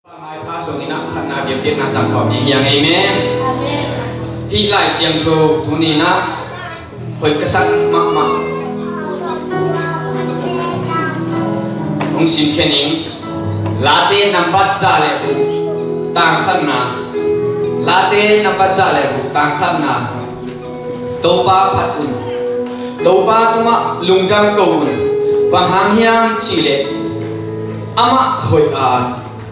Mai pha so ni na khat na biak biak na sam khom ni yang amen. Amen. Hi lai siam thu tu ni na hoi ka sak ma ma. Ong sim kening late nampat sa le bu tang khat na late nampat sa le bu tang khat na to pa phat un to pa kuma lungdam ko un pang hang hiam chi le ama hoi a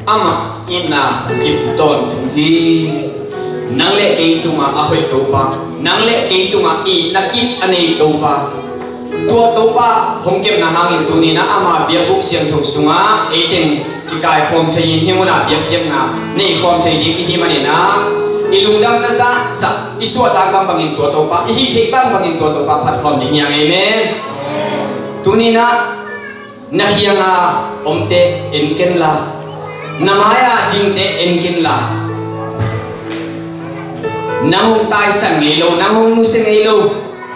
ama ina kip ton tung hi nang le ke tunga a hoi to pa nang le ke tunga I na kip anei to pa tua to pa hong kem na hangin tu ni na ama bia buk siam thuk sunga eting ki kai khom thayin himuna bia bia na nei khom thai di hi mani na ilungdam na sa iswa ta kam bangin to pa hi thei bang bangin to pa phat khom di yang amen tu ni na hianga omte enken la namaya jingte enkin la nang tai sang ngelo nang hong nu seng ngelo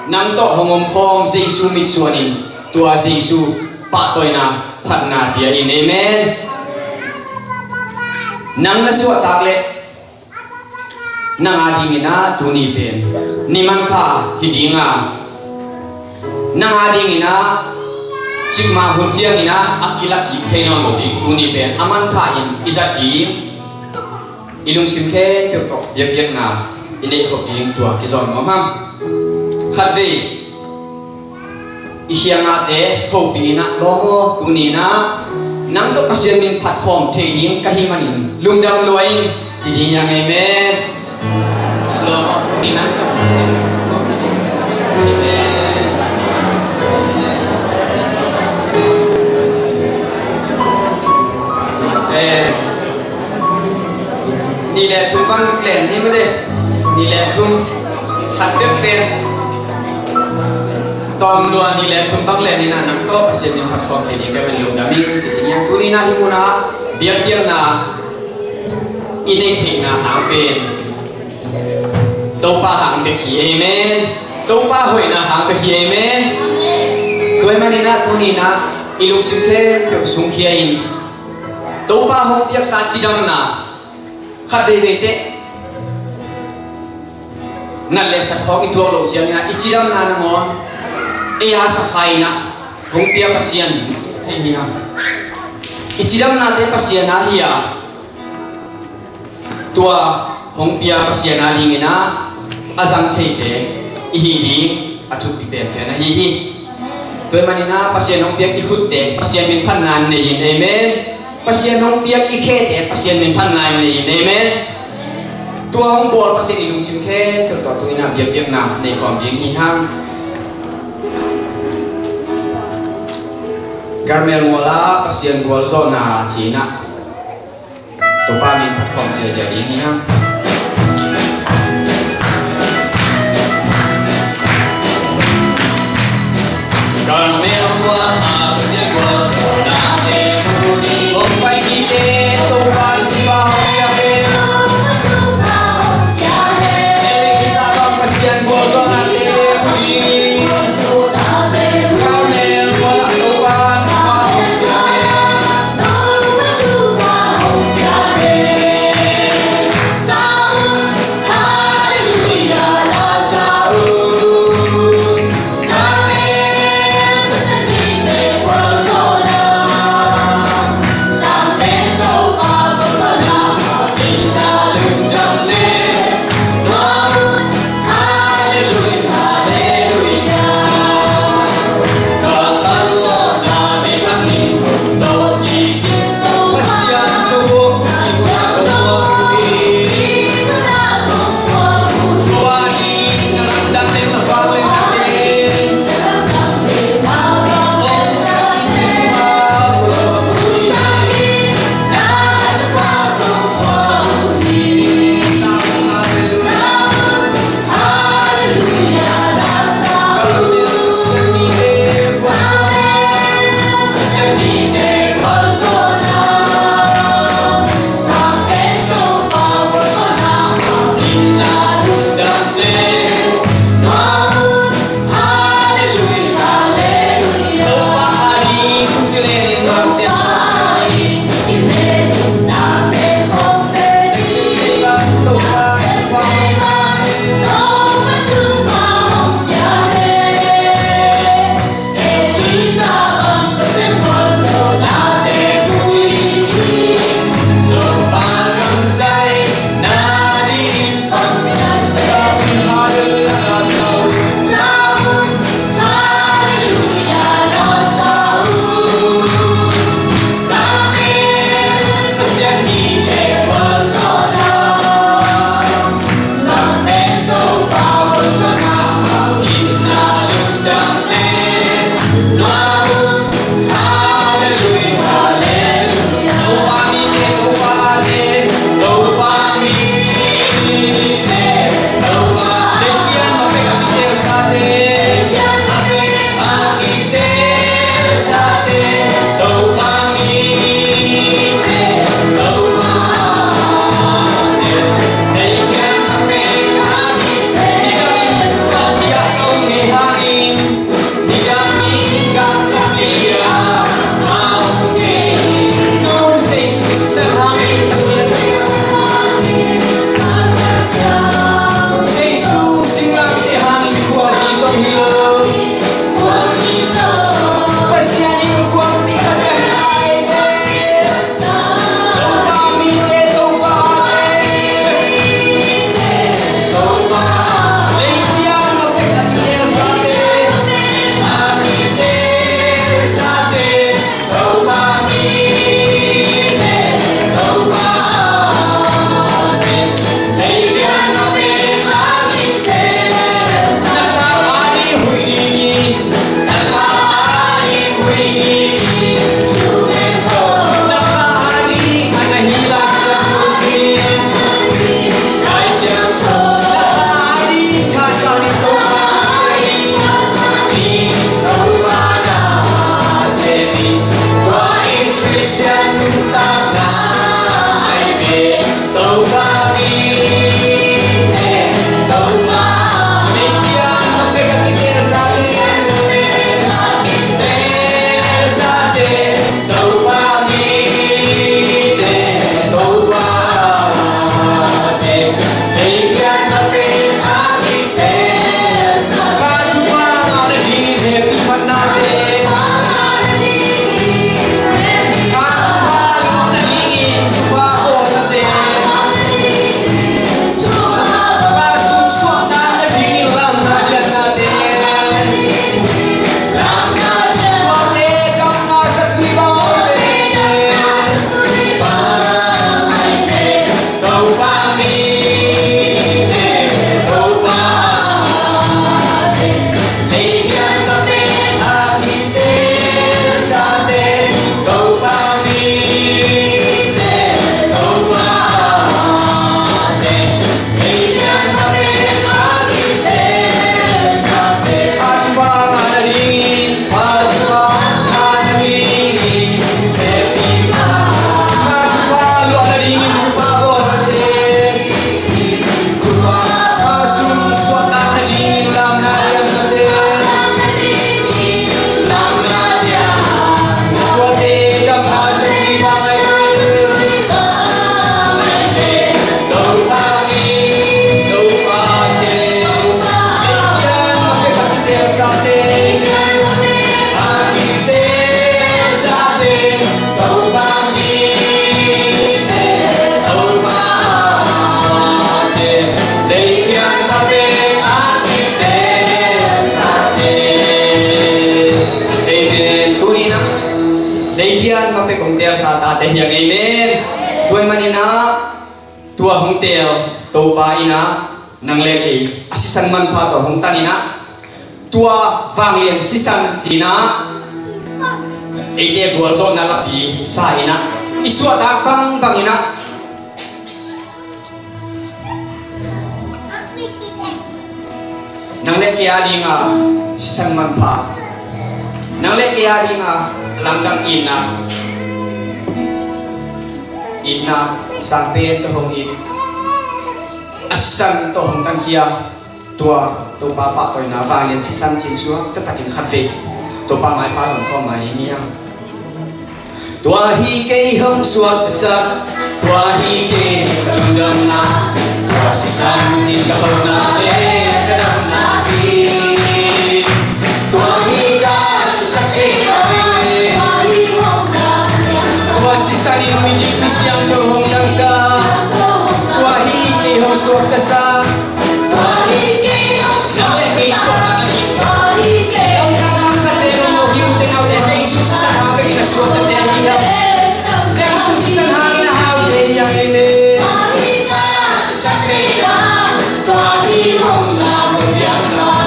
nang to hongom khom Jesu mit suanin tua Jesu pa toina phatna dia in amen nang na suat takle nang adingina tuni pen niman kha hidinga nang adingina Cima hunjia ina akilaki teknologi tuni pen aman kain izaki ilung simke pekok biak na ini khopting tua kizon ngomam khatve ihiangate hopi na lomo tuni na nang to pasien min platform theding kahimanin lungdam loin jidi yang amen lomo tuni na pasien amen ni lệ chúng băng lẻn như thế này ni lệ chúng thật biết lên toàn luôn ni lệ chúng băng lẻn như là nắm có bác sĩ mình thật không thể đi cái bên lùng đã mình chỉ nhang tu ni na hi mu na biếng biếng na inay thịnh na hàng bên tàu pa hàng bê khí amen tàu pa hồi na hàng bê khí amen cười mà ni na tu ni na ilung sim khe được sung kia in tàu pa hong biếng sa chi đâm na khát về về thế, nãy lẽ sắc phong itu lo chiang na ichiram na ngon, ea sắc khai na, hong pia pasien thế ni ham, ichiram na te pasien na hiya, tua hong pia pasien na ling na, azang thế te, ihi atu pipen te na hihi, tuai mani na pasien hong pia ikut te, pasien min pan nan ne yin amen. Pasien hong piak ikhet pasien min phan nai ni amen tua hong bol pasien ilung sim khe to tu na biak biak na nei khom jing hi hang garmel mola pasien gol zo na china to pa min phat khom sia sia hi hang garmel mola pasien gol zo na Hãy subscribe cho kênh Ghiền Mì Gõ để không bỏ lỡ những Hallelujah. Tuin na. Leibian mape kong tel sa tate yang amen. Tuin manina. Tua hong tel topa ina nang leki asisan man pa to hong tanina. Tua vang lian sisan cina. Ite gol so na lapi sa ina. Iswa tak bang ina. Nang leki adi nga sisan man pa. Nang leki adi nga langdang ina. Ina sampai tohong in asisan tohong tangkia tua to papa to ina valian sisan cinsua tetakin khafe to pa mai pa som mai ini yang tua hi ke hong suat sa tua hi ke langdang na tua sisan ni kahong na kadang na bi tua hi ka sakit sisan ini menjadi siang johong yang sah wahi ke hong suat kesah wahi ke hong suat kesah wahi ke hong suat kesah wahi ke hong suat kesah wahi ke hong suat kesah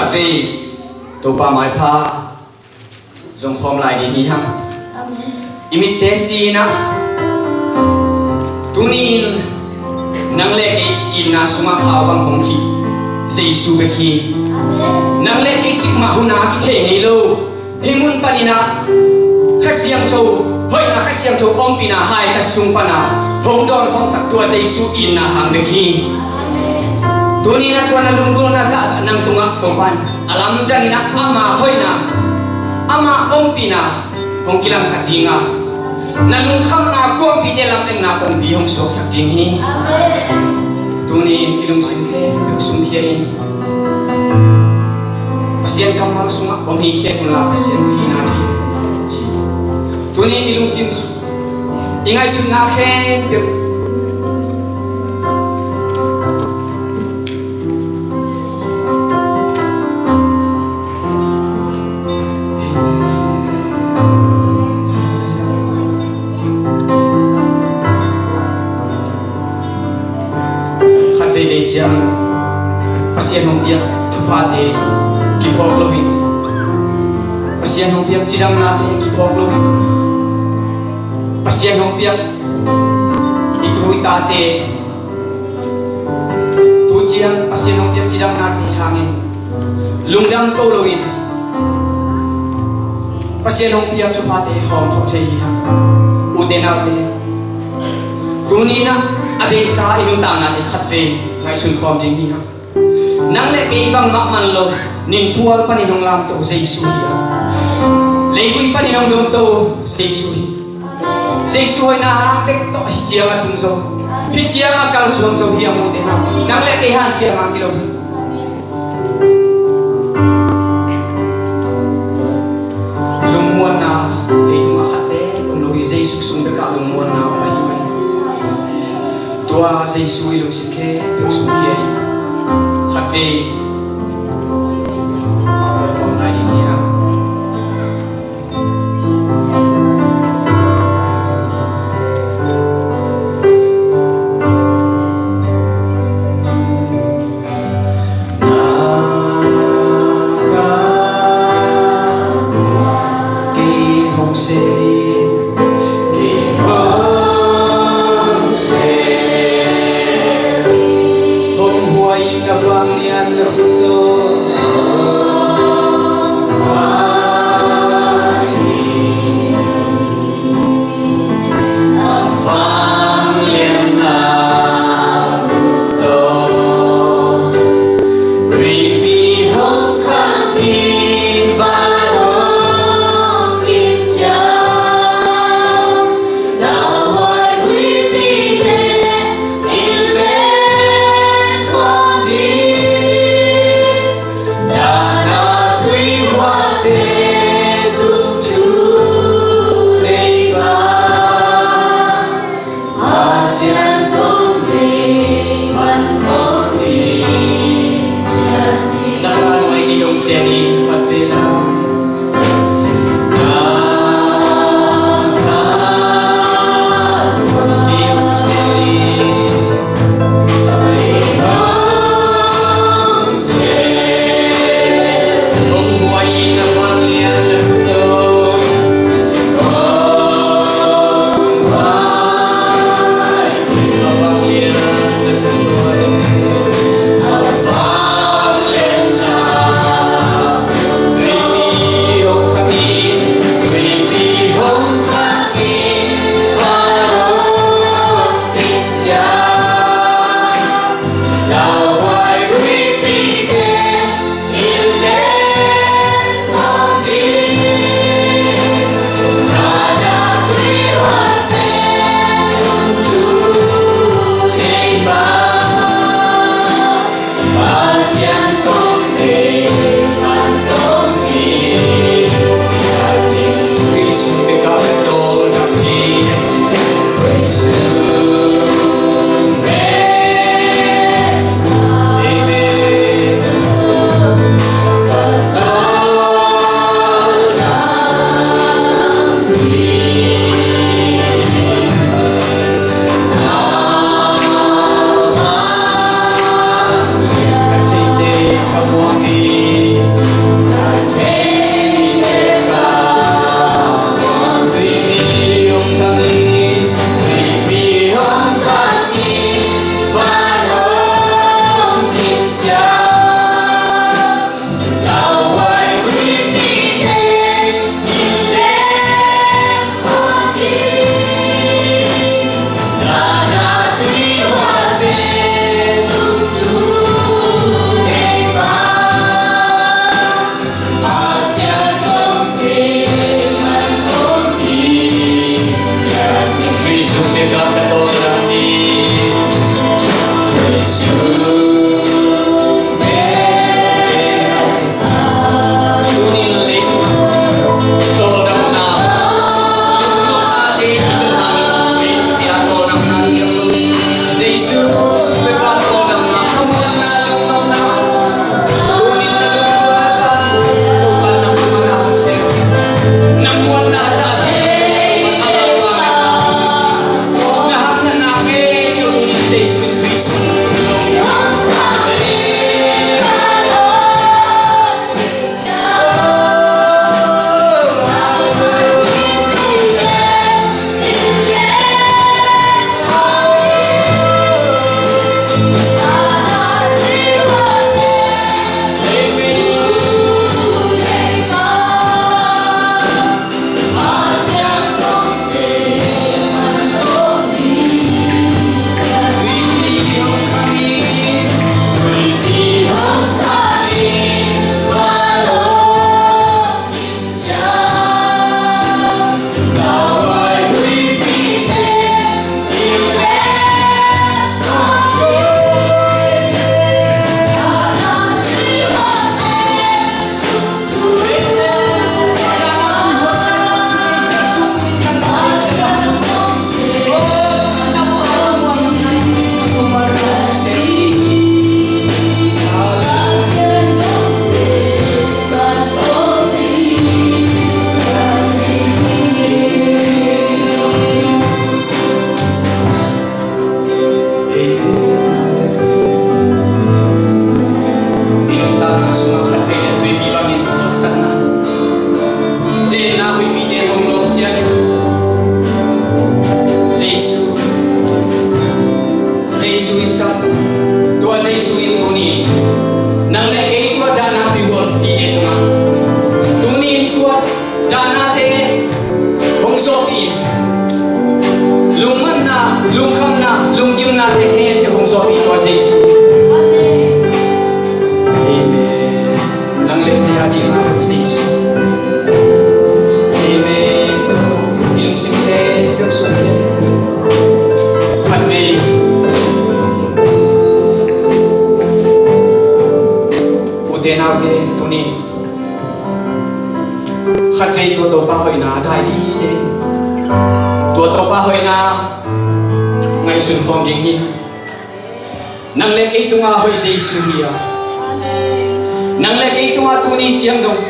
khát về tổ ba mai pha dùng khom lại đi hi ham imitasi na tunin nang leki ina sunga khawang hong khi Jesu be khi nang leki chik ma huna ki the nei lo himun panina khasiam tho hoi na khasiam tho om pina hai khasung pana thong don khom sak tua Jesu ina hang be khi tunina tuana lungkul na sa nang tunga topan alam danina ama hoi na ama om pina hong kilang saktinga nalung kham na ko pi de lam en na kon bi hong sok sakting hi tunin ilung singke sum hiain pasien kamal sunga om hi khe kun la pasien hi na thi chi tunin ilung sim ingai sun na khe chiang pasien hong piak thupate ki phok lobi pasien hong piak chidam na te ki phok lobi pasien hong piak ithui ta te tu chiang pasien hong piak chidam na te hangin lungdam to loin pasien hong piak thupate hom thok the hi uten te tunina abesa inung tanga te khatve ngai sun khom jing hi nang le ke bang mak man lo nin pual panin hong lam to Jesu hi le hui panin hong dom to Jesu hi Jesu hoi na ha bek to hi chiang atung zo hi chiang akal suam zo hi amu te nang le ke han chiang ang kilo lumuan na le tung akhat te kon lo hi Jesu sung be ka lumuan na pa hi tua Jesu ilung sikhe ilung sum kiai khát về tôi không lại đi nhé khát về tua tàu pa hồi na đại đi đến tua tàu pa hồi na ngày xuân phong kinh hi nang le cái tung hồi dây xuân hi nang le cái tung tu ni chiang dong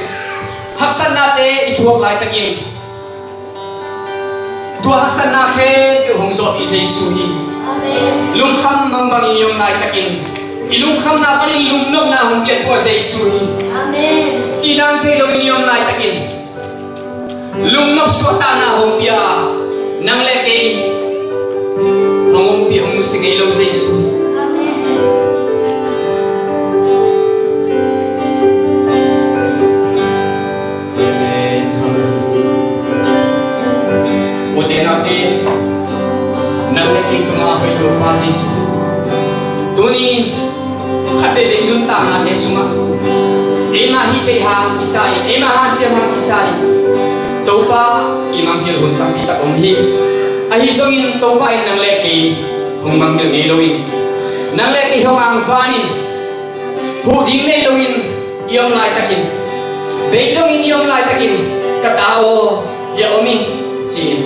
hắc san na te ichuak lai takin tua hắc san na khe cái hong zot i dây xuân hi lung kham mang bang yong lai takin ilung kham na panin lung nok na hong biat tua dây xuân hi Amen. chi nang thei lo yong lai takin lung nop suata na hong pia nang le ke hong pi hong musingay lo Jesus Amen. amen ute na te nang le ke tunga hoy lo pa Jesus tunin khate de ilun ta na te suma ema hi chei hang kisai ema ha chem hang kisai topa imang hil hun tam ta om hi a hi songin topa in nang le ki hong mang hil nge loin nang le ki hong ang fanin hu ding nei loin yom lai takin be dong in yom lai takin katao ya omi chin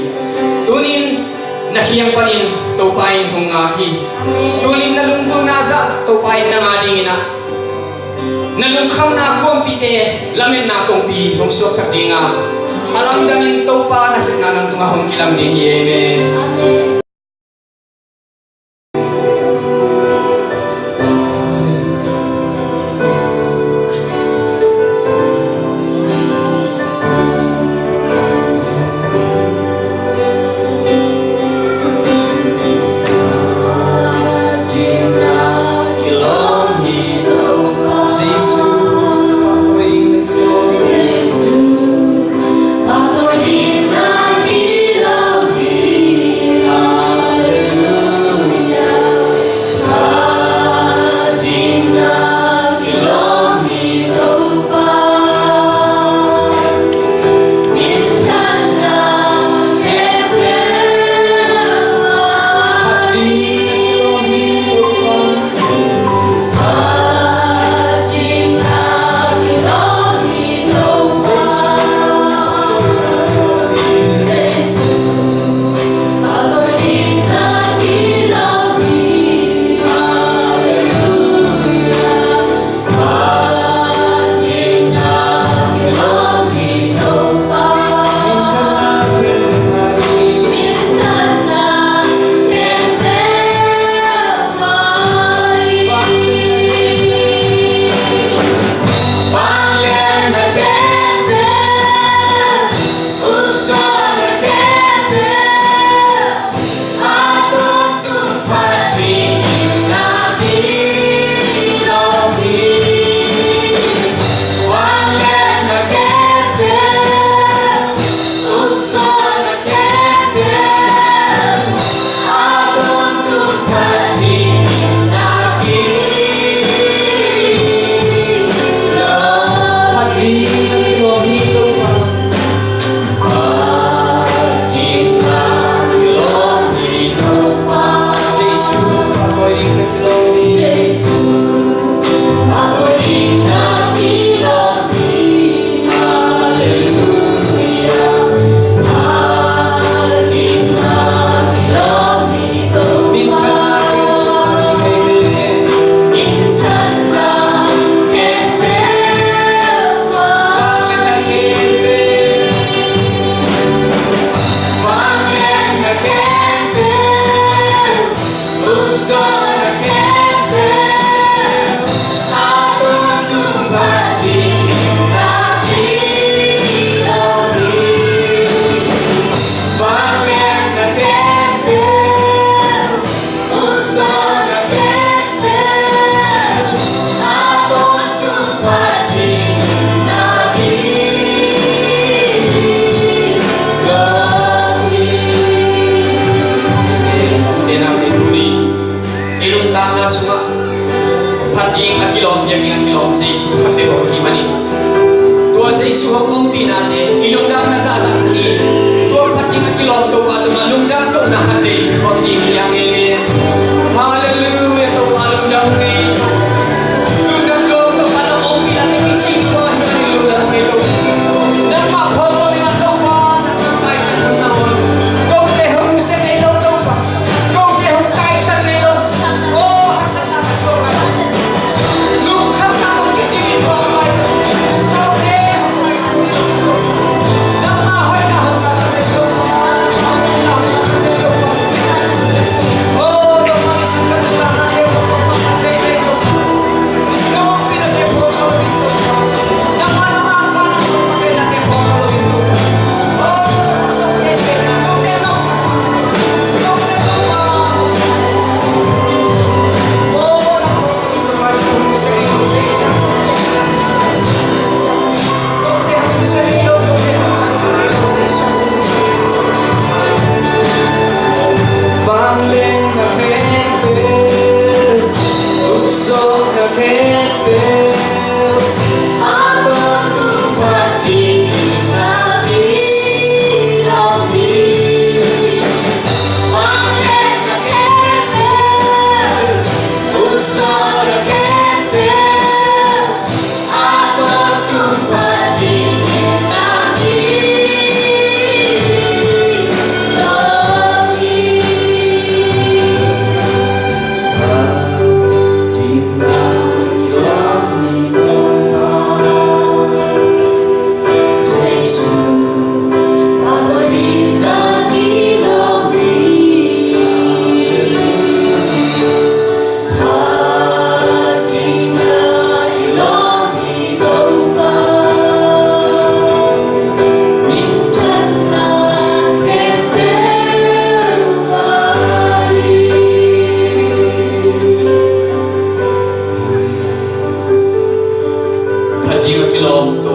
tunin na hiyang panin topa in hong nga hi tunin na lungkong na za topa in nang ading ina nalung kham na kompite lamin na kompi hong sok sak dinga alam dangin topa na sit na nang tunga hong kilang din amen Amen.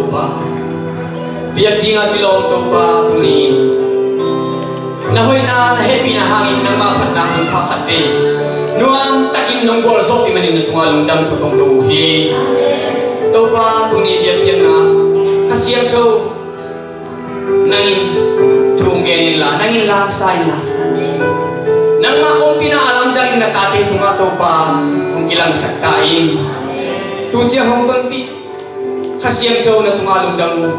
pa. Biag di nga kilong to pa tunin. Nahoy na happy na hangin ng mapat na akong kakate. Nuang takin nung gol so imanin na tungalong dam to tong tuhi. To pa tunin biag na kasiyang to nangin tunggenin la nangin lang sa ila. Nang maong pinaalam dahil nakati tumato pa kung kilang saktain. Tujiya hong tonpi kasiyang to na tungalong damu.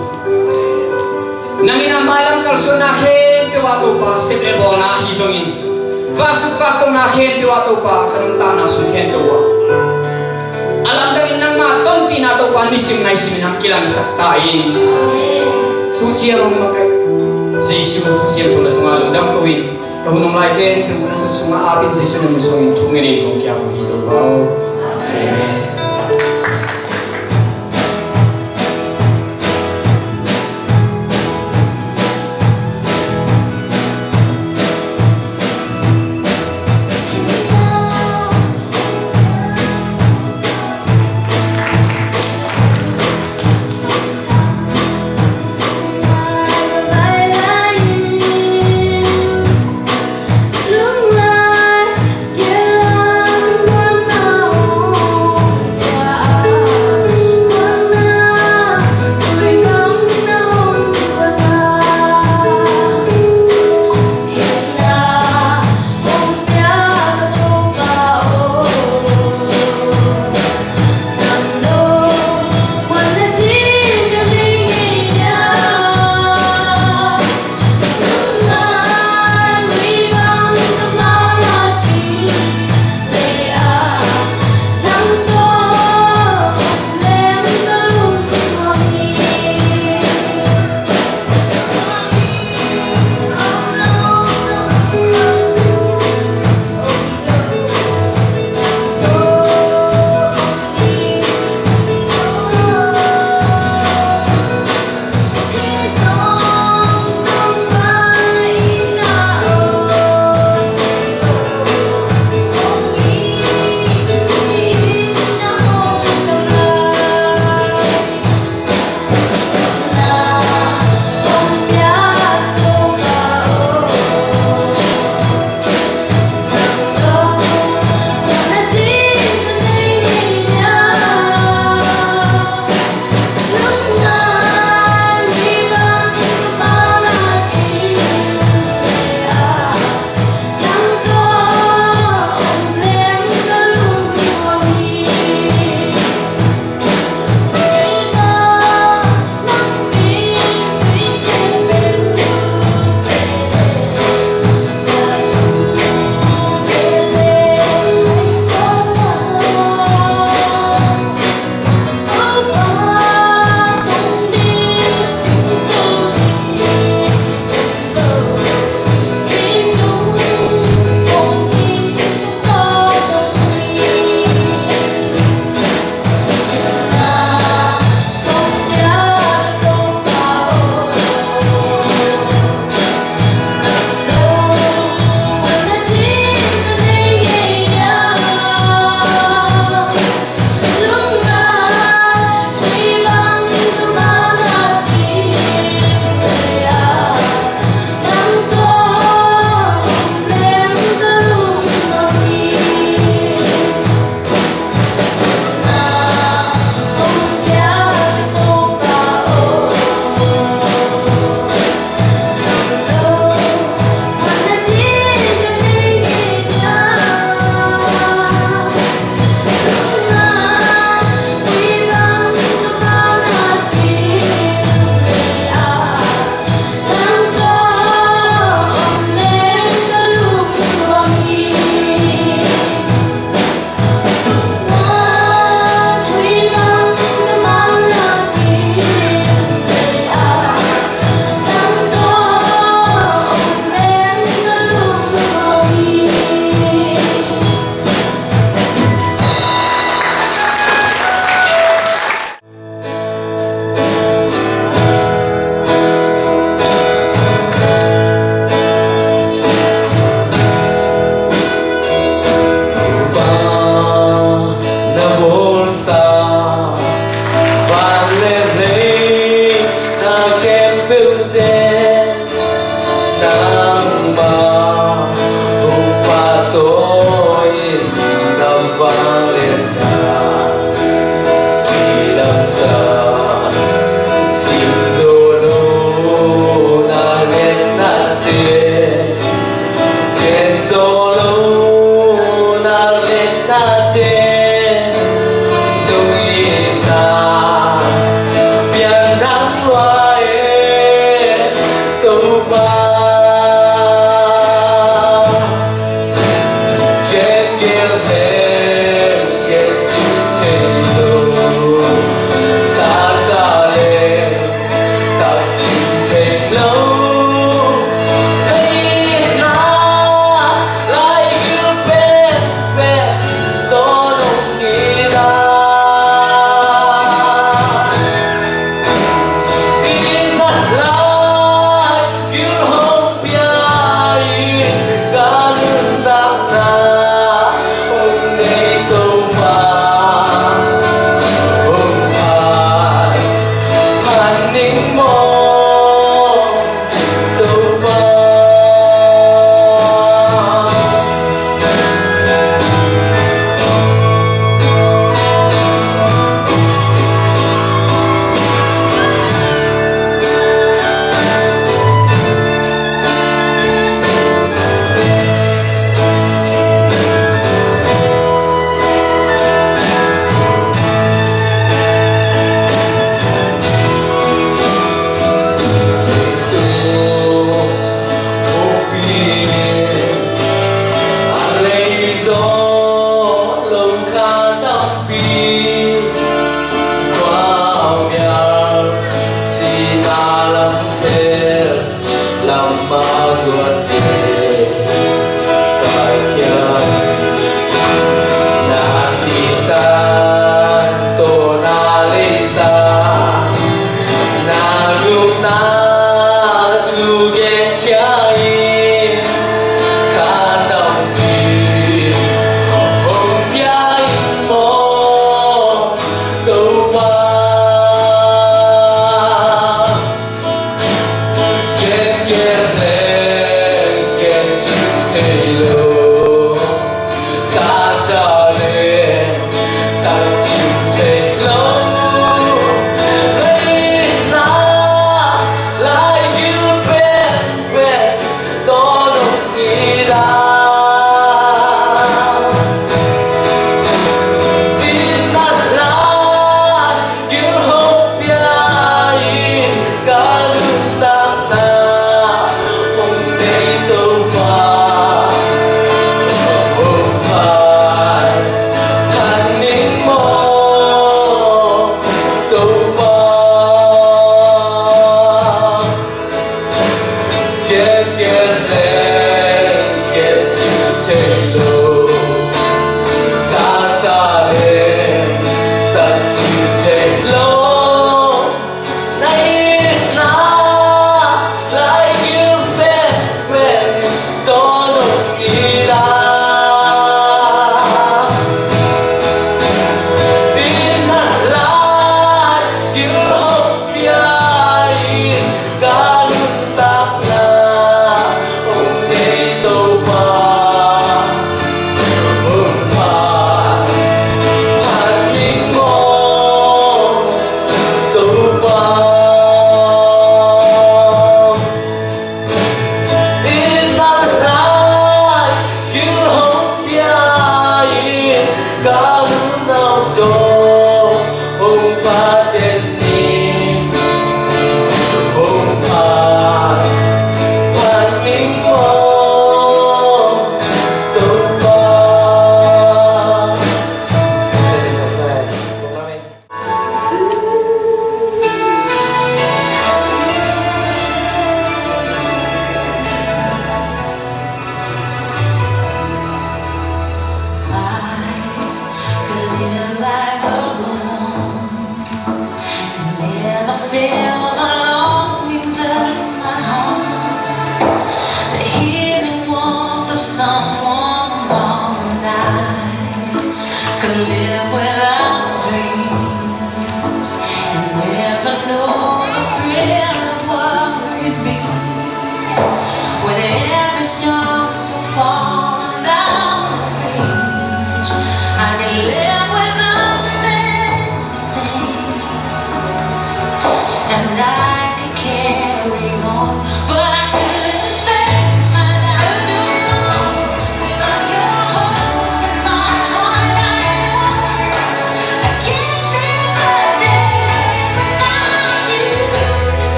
Nangin amalang kalso na hen piwato pa siplebong na hisongin. Faksuk faktong na hen piwato pa kanong tanah sunghen doa. Alam dahil nang maton pinato pa nisim na isim ng kilang saktain. Tujiya hong makay sa isu kasiyang to na tungalong damu tuwin. Kahunong lakin, pinunang gusto maapin sa isu na musong tunginin kung kaya kong hito ba. Amen. Lung lai kia lang ninh mong đâu qua.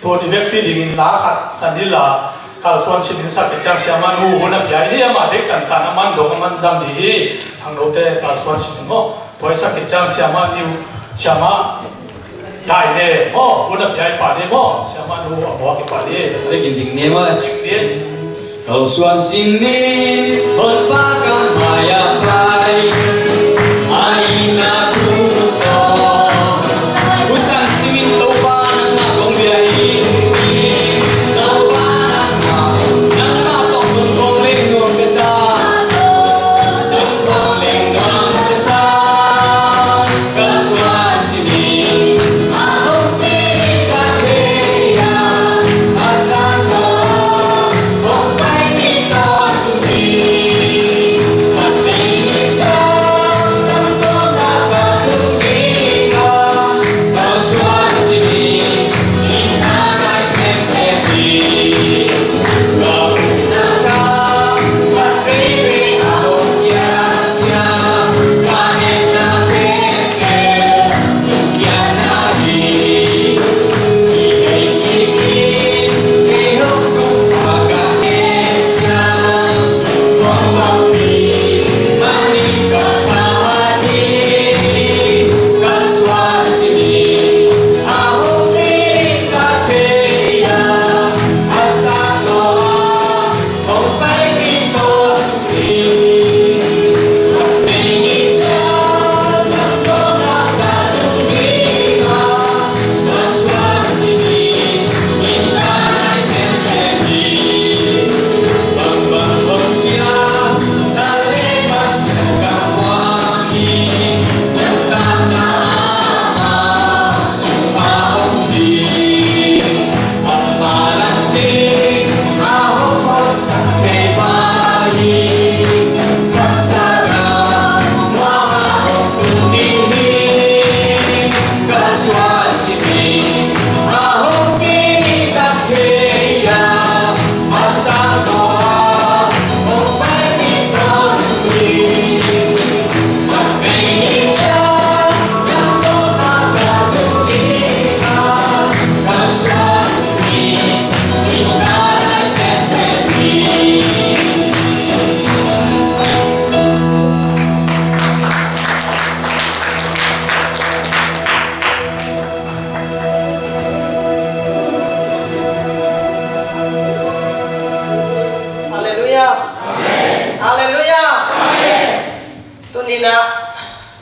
ตัวนี้เว็บที่ดิ่งลาขัดสันนิลาการส่วนชิ้นสักจังเสียมันหูนับใหญ่เนี่ยมาเด็กต่างๆมันดงมันจำดีทางโน้ตการส่วนชิ้นโม่ตัวสักจังเสียมันนิวเสียมาได้เนี่ยโม่หูนับใหญ่ป่าเนี่ยโม่เสียมันหูบอกกี่ป่าเนี่ย Saya ginting ni mah. เนี่ย Kau suan sini berbagai maya pai, aina kuto. Busan simin tau panang na kong biahi, tau panang na, nang matong kong lingkong kesa, kong lingkong kesa. Kau suan sini, aku tidak kaya, asal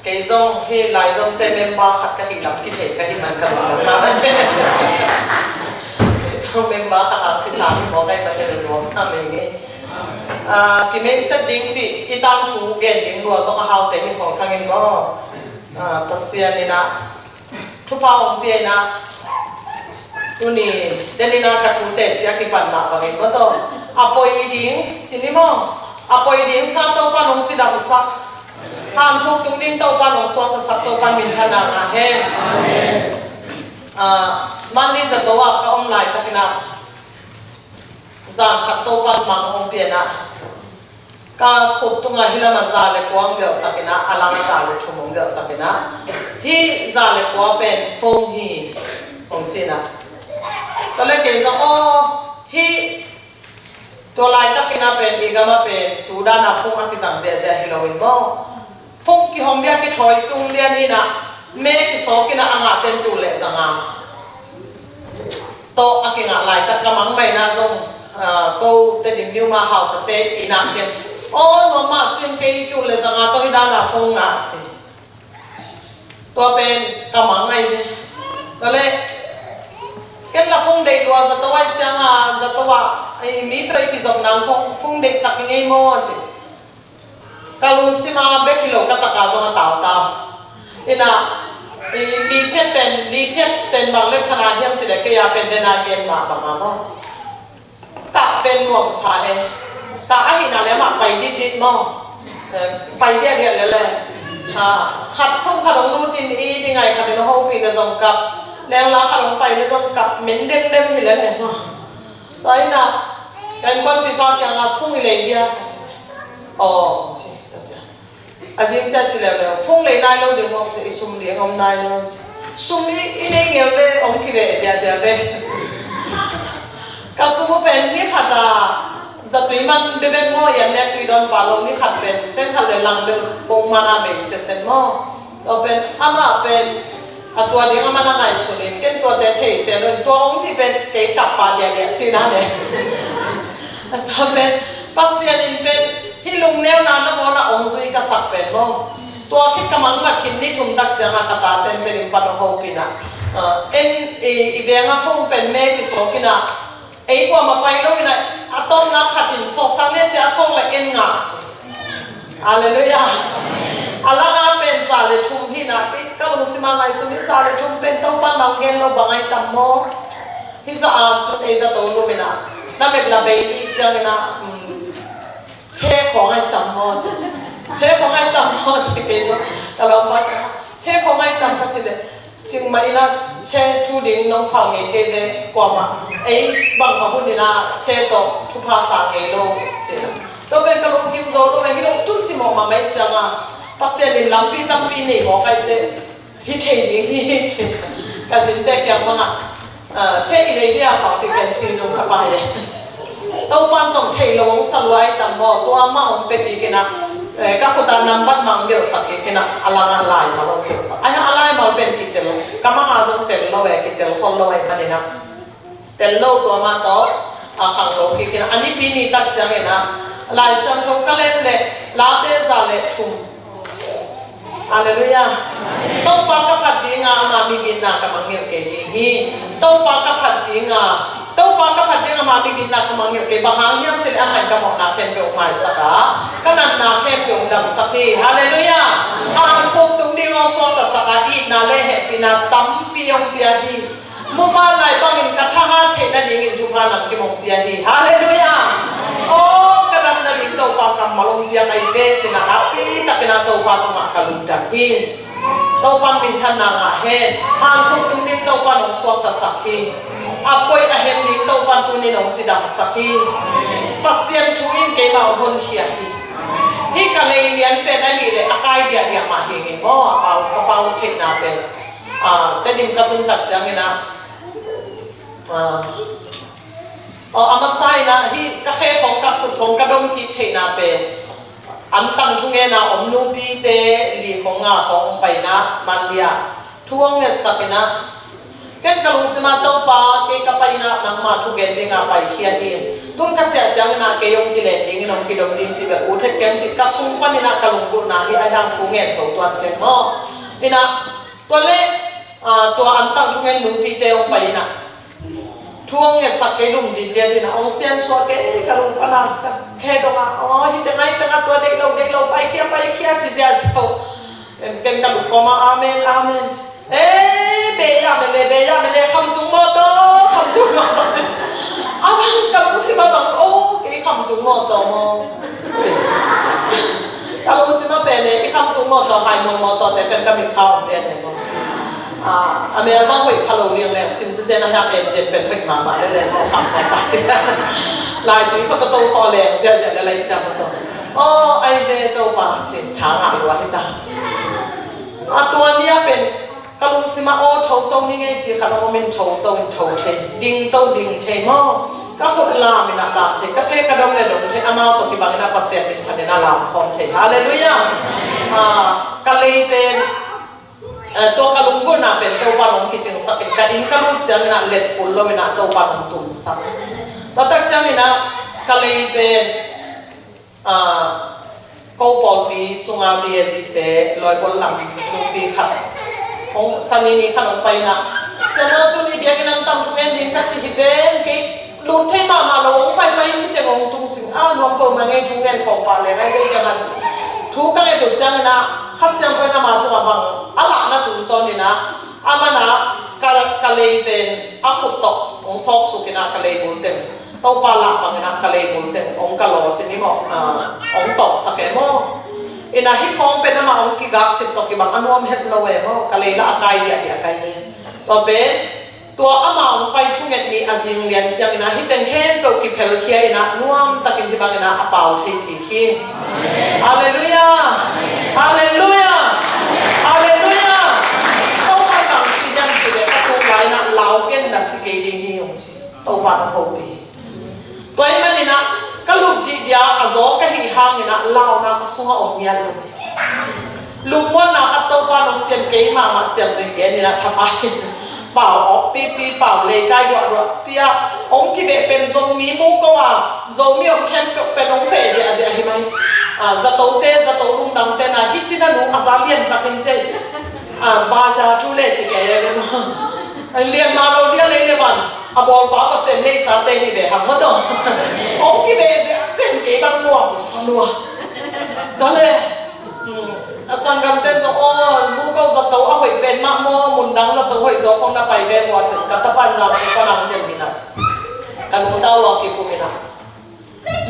cái dòng hi lại dòng tên member khát cái hi làm cái thể cái hi man cái luôn mà cái dòng member khát làm cái sao mình có cái vấn đề luôn mà mình nghe cái mình sẽ định chỉ cái tăng thu gen định đua so cái hao tên hi phong thang in mà pasien ni na thu pa ông pia na tu ni den ni na cái thu tên chỉ cái bản mà bằng in mà to apoi ding chỉ ni mà apoi ding sa to pa nong chỉ đam sa han phúc tung din tàu pan ông xuân cái sắc tàu pan mình thân nào à he man đi giật tàu các ông lại ta cái nào giàn khát tàu pan mang ông biển à cả khúc tung là hila mà già lệ quang biểu sắc cái nào alang già lệ chum ông biểu sắc cái nào hi già lệ quang pen phong hi ông chi nào cái lệ cái rằng hiตัวลายตะกินาเป็นอีกมาเป็นตูด้านาฟงอากิสังเจเจฮิโลวินโมฟงกิฮองเดียกิถอยตุงเดียนี่นะเมกิโซกินาอ่างเต็นตูเละสังอาโตอากิงาลายตะกำมังไม่น่าจงกูเต็นดิมนิวมาเฮาสเตอีนักเก็นโอ้หนูมาซิมเกยตูเละสังอาตัวด้านาฟงอาสิตัวเป็นกำมังไม่เลยก็เลยcái là phong đầy đua rất là chăng à rất là mỹ tôi thì giống nàng phong đầy tắc ngay mò chứ cái luôn xí mà bé kilo cái tắc cả giống tàu tàu nên là đi theo pen bằng lên khana hiểm chỉ để cái ya pen đến ai bên mà bằng mà cả pen nguồn xài cả ai nào lấy mà bay đi mò bay đi là khát phong khát ông luôn tin ý đi ngày khát nó hậu pin là dòng cặpแล้วราคาลงไปในตรงกับเหม็นเด้มๆเห็นแล้วเนี่ยตอนนี้นะการคนปีปากยังรับฟุ้งเลยเดียอ๋อจริงจ้ะอาจริงจะชิลแล้วฟุ้งเลยนายเราเดี๋ยวมันจะสุ่มเลี้ยงอมนายเราสุ่มอีนี่เงี้ยเลยอมกี่เวเสียเลย ก็สมมติเป็นนี่ขัดราจะตุยมันเบบโม่ยังเนี่ยตุยโดนปาลงนี่ขัดเป็นเต้นขัดเลยลังเดินปงมานาเบสเซนโม่ตัวเป็นอามาเป็นตัวเดียวอามานาไงสุรินเก้นตัวเดทเทเซนตัวองค์ที่เป็นเก๋กับปาเดียเนี่ยจีน่าเนี่ยตัวเป็นปัสเซียนินเป็นที่ลุงแนวนานนะมอนะองค์สุยกษัตริย์เป็นโม่ตัวคิดกำลังมาคิดนี่ทุ่มดักเจ้าคาตาเต็มเต็มปนโฮปินะอีเวียงอ่ะฟงเป็นแม่กิโซกินะไอ้กว่ามาไปแล้วนะอะตอมนักขัดจินโซสังเนี่ยจะส่งเลยเอ็นงาอาเลลูยาอาลานาเป็นซาเลชุมที่นะก็ลงสิมาไงสุนิซาเลชุมเป็นต้องปั้นน้ำเงินเราบังไอ้ตัมโมที่จะอ่านตุนเอจะตัวรู้ไหมนะนั่นเป็นลาเบย์จังนะเช่ของไอ้ตัมโมเช่ของไอ้ตัมโมสิเกย์ก็เราไม่เช่ของไอ้ตัมก็จะเลยจึงไม่นะเช่ทุดินน้องพังเองเกย์กว่ามาไอ้บางคนนี่นะเช่ต่อทุกภาษาเองโลเจ้าตัวเป็นกระลุกกิมโซโลไม่ฮิโลตุ้งจิมอมาไม่จังอ่ะภาษาดินลำปีตั้มปีนี่บอกไอ้เด็กฮิตเฮดิงฮิตเช่ก็จินเด็กยังมั้งเช่อีเลยเดียเขาจะเป็นซีจงทับไปตัวปั้นส่งเทลงสลายตัมโมตัวมาองเป็นอีกนะก็คนตามนำบัตรมังเดียวสักกินะอลังอะไรมาลงเกี่ยวสักไอ้อะไรมาเป็นกิเตลก็มาหาจงเตลโลเวกิเตลคนโลเวมันนี่นะเตลโลตัวมาต่อขังโลกินะอันนี้ปีนี้ตัดจังเลยนะลายเส้นทุกก็เล่นเลยลาเตซาเลทุมอาเลลูยาต้องปากกับพัดดีงามามีกินนากับมังเงียบเกยี่ต้องปากกับพัดดีงาต้องปากกับพัดดีงามามีกินนากับมังเงียบเกบางครั้งยังเช่นอาหารกับหมอกนาเค็มเปียกมาสักกะก็นันนาเค็มเปียกดำสักทีฮาเลลูยาอ่านคุกตรงนี้เราสวดแต่สักกะอีนาเลเหปีนาตั้มปียงเปียดีมุฟาไลบางอินกัทหาเทนันยิงจุพานังกิมงเปียดีฮาเลลูยาโอ้กระดำนาลินตัวปากกับมาลงเปียไอเวชนะรับปีแต่เป็นตัวปากตัวมากัลุดังอินตัวปากบินทันนางอาเฮนอ่านคุกตรงนี้ตัวปากนงสวดแต่สักทีอาป่วยอาเฮนนี้ตัวปากตัวนี้นงจิดังสักทีปัสเซียนทุกินเกมาอุนเฮียทีที่กันเลยเรียนเป็นอะไรเลยอากาศเดียดมาเฮงินมั่วเอากระเป๋าเทนาเป็นแต่ดิมกระตุ้นตัดจังนะอามาใส่นะที่กระเขของกับของกระดมกิเทนาเป็นอันตั้งทุ่งเงินอมนูปีเตลีของงาของไปนะมันเดียทุ่งเงินสักนะเกิดกระลุงสมาตัวปาเกกับไปนะนังมาทุ่งเงินดิ่งไปเขียนเองตุ้งกระเจาะจังนะเกยงกิเลนดิ่งน้องกิดมดิ่งจีบอุทเกมจิกระสุนปันนี่นะกระลุงกุนะที่ไอ้ทางทุ่งเงินสองตัวเต็มอ๋อนี่นะตัวเล็กตัวอันตั้งทุ่งเงินนูปีเตอไปนะทุ่งเงินสักเกลุงจิตเดียดนะองเซียนสวดเกกระลุงปนังแค่ตรงอ่ะอ๋อฮิตไงตั้งตัวเด็กเราไปเขียจิตเดียดเจ้าเป็นกระลุงก็มาอาเมนอาเมนเบยาเมเลคำตุงโมโตอาบังกระลุงสิมาบังโอ้เกคำตุงโมโตโมกระลุงสิมาเป็นเลยคำตุงโมโตไฮโมโตแต่เป็นกระมิข้าวเรียนเนี่ยอเมริกาหวยพะโล้เรียงเลยซิมเซนนะครับเอ็นเจ็ดเป็นหวยมาเล่นๆเขาทำมาตายลายจุดเขาโตคอแรงเสียอะไรจังตัวโอ้ไอเดโตป่าจิตทางอะไรวะที่ตาตัวนี้เป็นกระลุงสิมาโอโถตรงนี้ไงจีขนมมินโถเทดิ่งเทมอก็ขุดลามินาลามเทก็แค่กระดมเลยดมเทอามาตัวที่บางนาปัสเซียมินพันนาลามคอมเทฮาเลลูยากะเลยเป็นตัวกระลุงก็น่าเป็นตัวปานองกิจิงสักกันอินกระลุงจังน่าเล็ดปุลโลมินาตัวปานองตุ่มสักแล้วตักจังมินากะเลยเป็นก็ปอปีสุงาเรียสิเตลอยบนหลังลูปีขัดองสันนี้ขนมไปนะสมัยตุลีเบียกินน้ำตาลทุกเงินดินกัดจิเป็นกิลุดที่มาลงไปนี่แต่งงตุงจิงน้องเปิดมาไงทุกเงินของปาเลยไงได้กันนะทุกกันไอ้ตัวจังนะข้าเสียงเพื่อนมาตัวบังอะไรนะตัวตอนนี้นะอามานะกะเลยเป็นอาขุดตกองซอกสุกินะกะเลยบุญเต็มตัวปลาหลักบางนะกะเลยบุญเต็มองกะโลชนิดมั้งองตกสักแค่มั้งอินาฮิคองเป็นมาองกิกักจิตตกิบังอนุมเฮ็ดละเวมกะเลยละอากายเดียนี่ตัวเป็นตัวอามาองไปทุ่งเงินนี้อาจิงเลียนจังนะฮิตังเฮนตัวกิเพลเคียนะนัวมตะกินที่บางนะอเปาเทกีฮีฮาเลลูยาฮาเลลูยาฮาเลลูยาต้องไปบางสิ่งยังสิ่งเด็กตัวไรนะเหลาเก่งนัสเกดีนี่องค์ตัวบางโฮปี dia azo ka hi hang ina lao na ka sunga om yan lo lungwa na ka to pa nong pian ke ma chem de ke ni na thapai bảo ó pi bảo lệ cai đoạn pia ông kia về bên dòng mí mu câu à dòng mí ông khen bên ông về gì hi mai za tàu lung đằng tên là hít chín anh asa liền ta kinh chơi ba cha chú lệ chỉ cái mà liền mà đâu dia lên bạn bol ba có sen này sa tên đi về hàng mất đâu ông kia về gì sen cái bằng nuông sa nuông đó là sang gam tên rồi mu câu giật tàu ở huyện bên mạ mô muốn đắng giật tàu huyện gió không đã phải về hòa chừng cả tập ban ra cái con đắng điểm gì nào cả muốn tao lo kịp của mình nào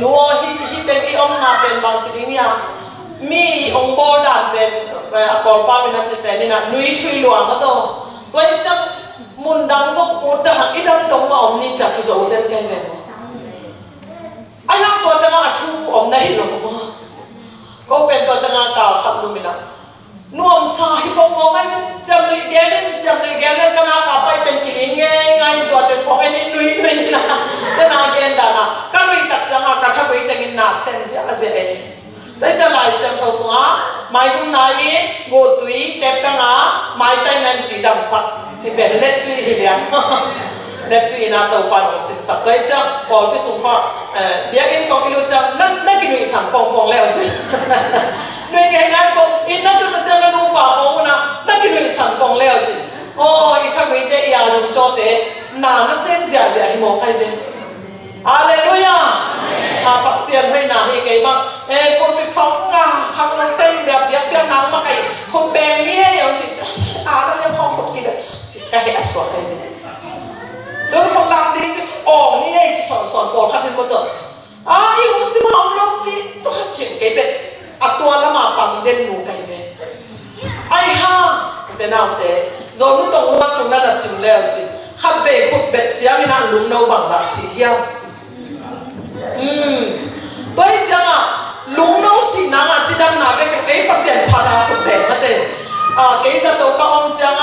nuo hít tên đi ông nào bên bằng chỉ đi nha mi ông bò đàn bên còn ba mình chỉ xem đi nào nuôi thui luồng mất đâu vậy chắc muốn đắng dốc muốn đắng ít đắng tông mà ông đi chặt cái dấu xem cái này anh học tuổi tao mà thu ông này rồi có bên tôi đang cào khát luôn mình ạ nuông sa hi bông ngông anh chăm nuôi ghé nên cái nào cả bay tên kỹ nghe ngay tôi tên phong anh nuôi na cái nào ghé đã na cái nuôi đặt chẳng à cả thằng nuôi tên na xem gì đấy cho lại xem tôi xuống á mai cũng nói ngô túy đẹp cái ngá mai tay nên chỉ đầm sạch chỉ bền lết túy thì liền lết túy na tàu pan sinh sạch đấy chứ còn cái súng họ biết em có cái lối chăng nâng cái nuôi sản phong leo chứ nuôi cái ngán phong in nó tụi nó chơi nó nuôi bảo phong na nâng cái nuôi sản phong leo chứ ít thằng nuôi thế ya dùng cho thế nó xem gì hi mong hay thế Hallelujah pasien hay na hi cái bằng con bị khóc khóc nó tên đẹp đẹp nắng mà cái không bền nghe giống chị nó đem không một cái đất cái hệ số này tôi không làm gì chứ như vậy chỉ sòn bỏ phát hiện một được yêu xin mà ông lúc đi tôi chỉnh cái bệt tôi là mà bằng đen nụ cái về ai ha thế nào thế rồi nó tổng quan xuống là xìm leo chứ khát về khúc bệt chứ anh ăn đúng đâu bằng là xì hiao tôi chẳng đúng đâu xì nắng chỉ đang拿cái phát hiện phát ra khúc bệt mà thế cái giờ tôi có ông chẳng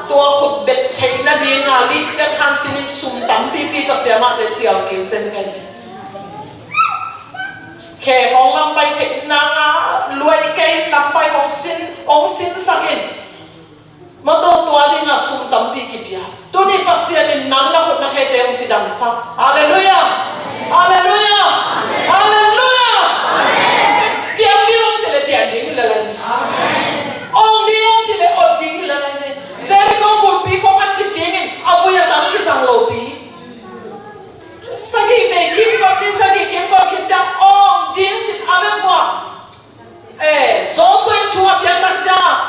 tua khúc bệt thấy nó đi lý chẳng khăn xin sum tắm pi tôi xem mà để chiều kiếm xem cái kẻ con làm bài thấy nàng nuôi cây làm bài ông xin sang in mà tôi tua đi sum tắm pi kịp ya tôi đi phát hiện nàng nó khúc nó hay để ông chỉ đằng sau Hallelujah Hallelujah Hallelujah tiệm đi ông chỉ là tiệm đi là này ông đi ông chỉ là ông đi là này giờ con cột pi con ăn chip chén vui là tắm cái sang lô pi sau khi về kiếm con đi sau khi kiếm con kiếm chăng ông đi chỉ ăn được qua gió xuân chua biến tắc ra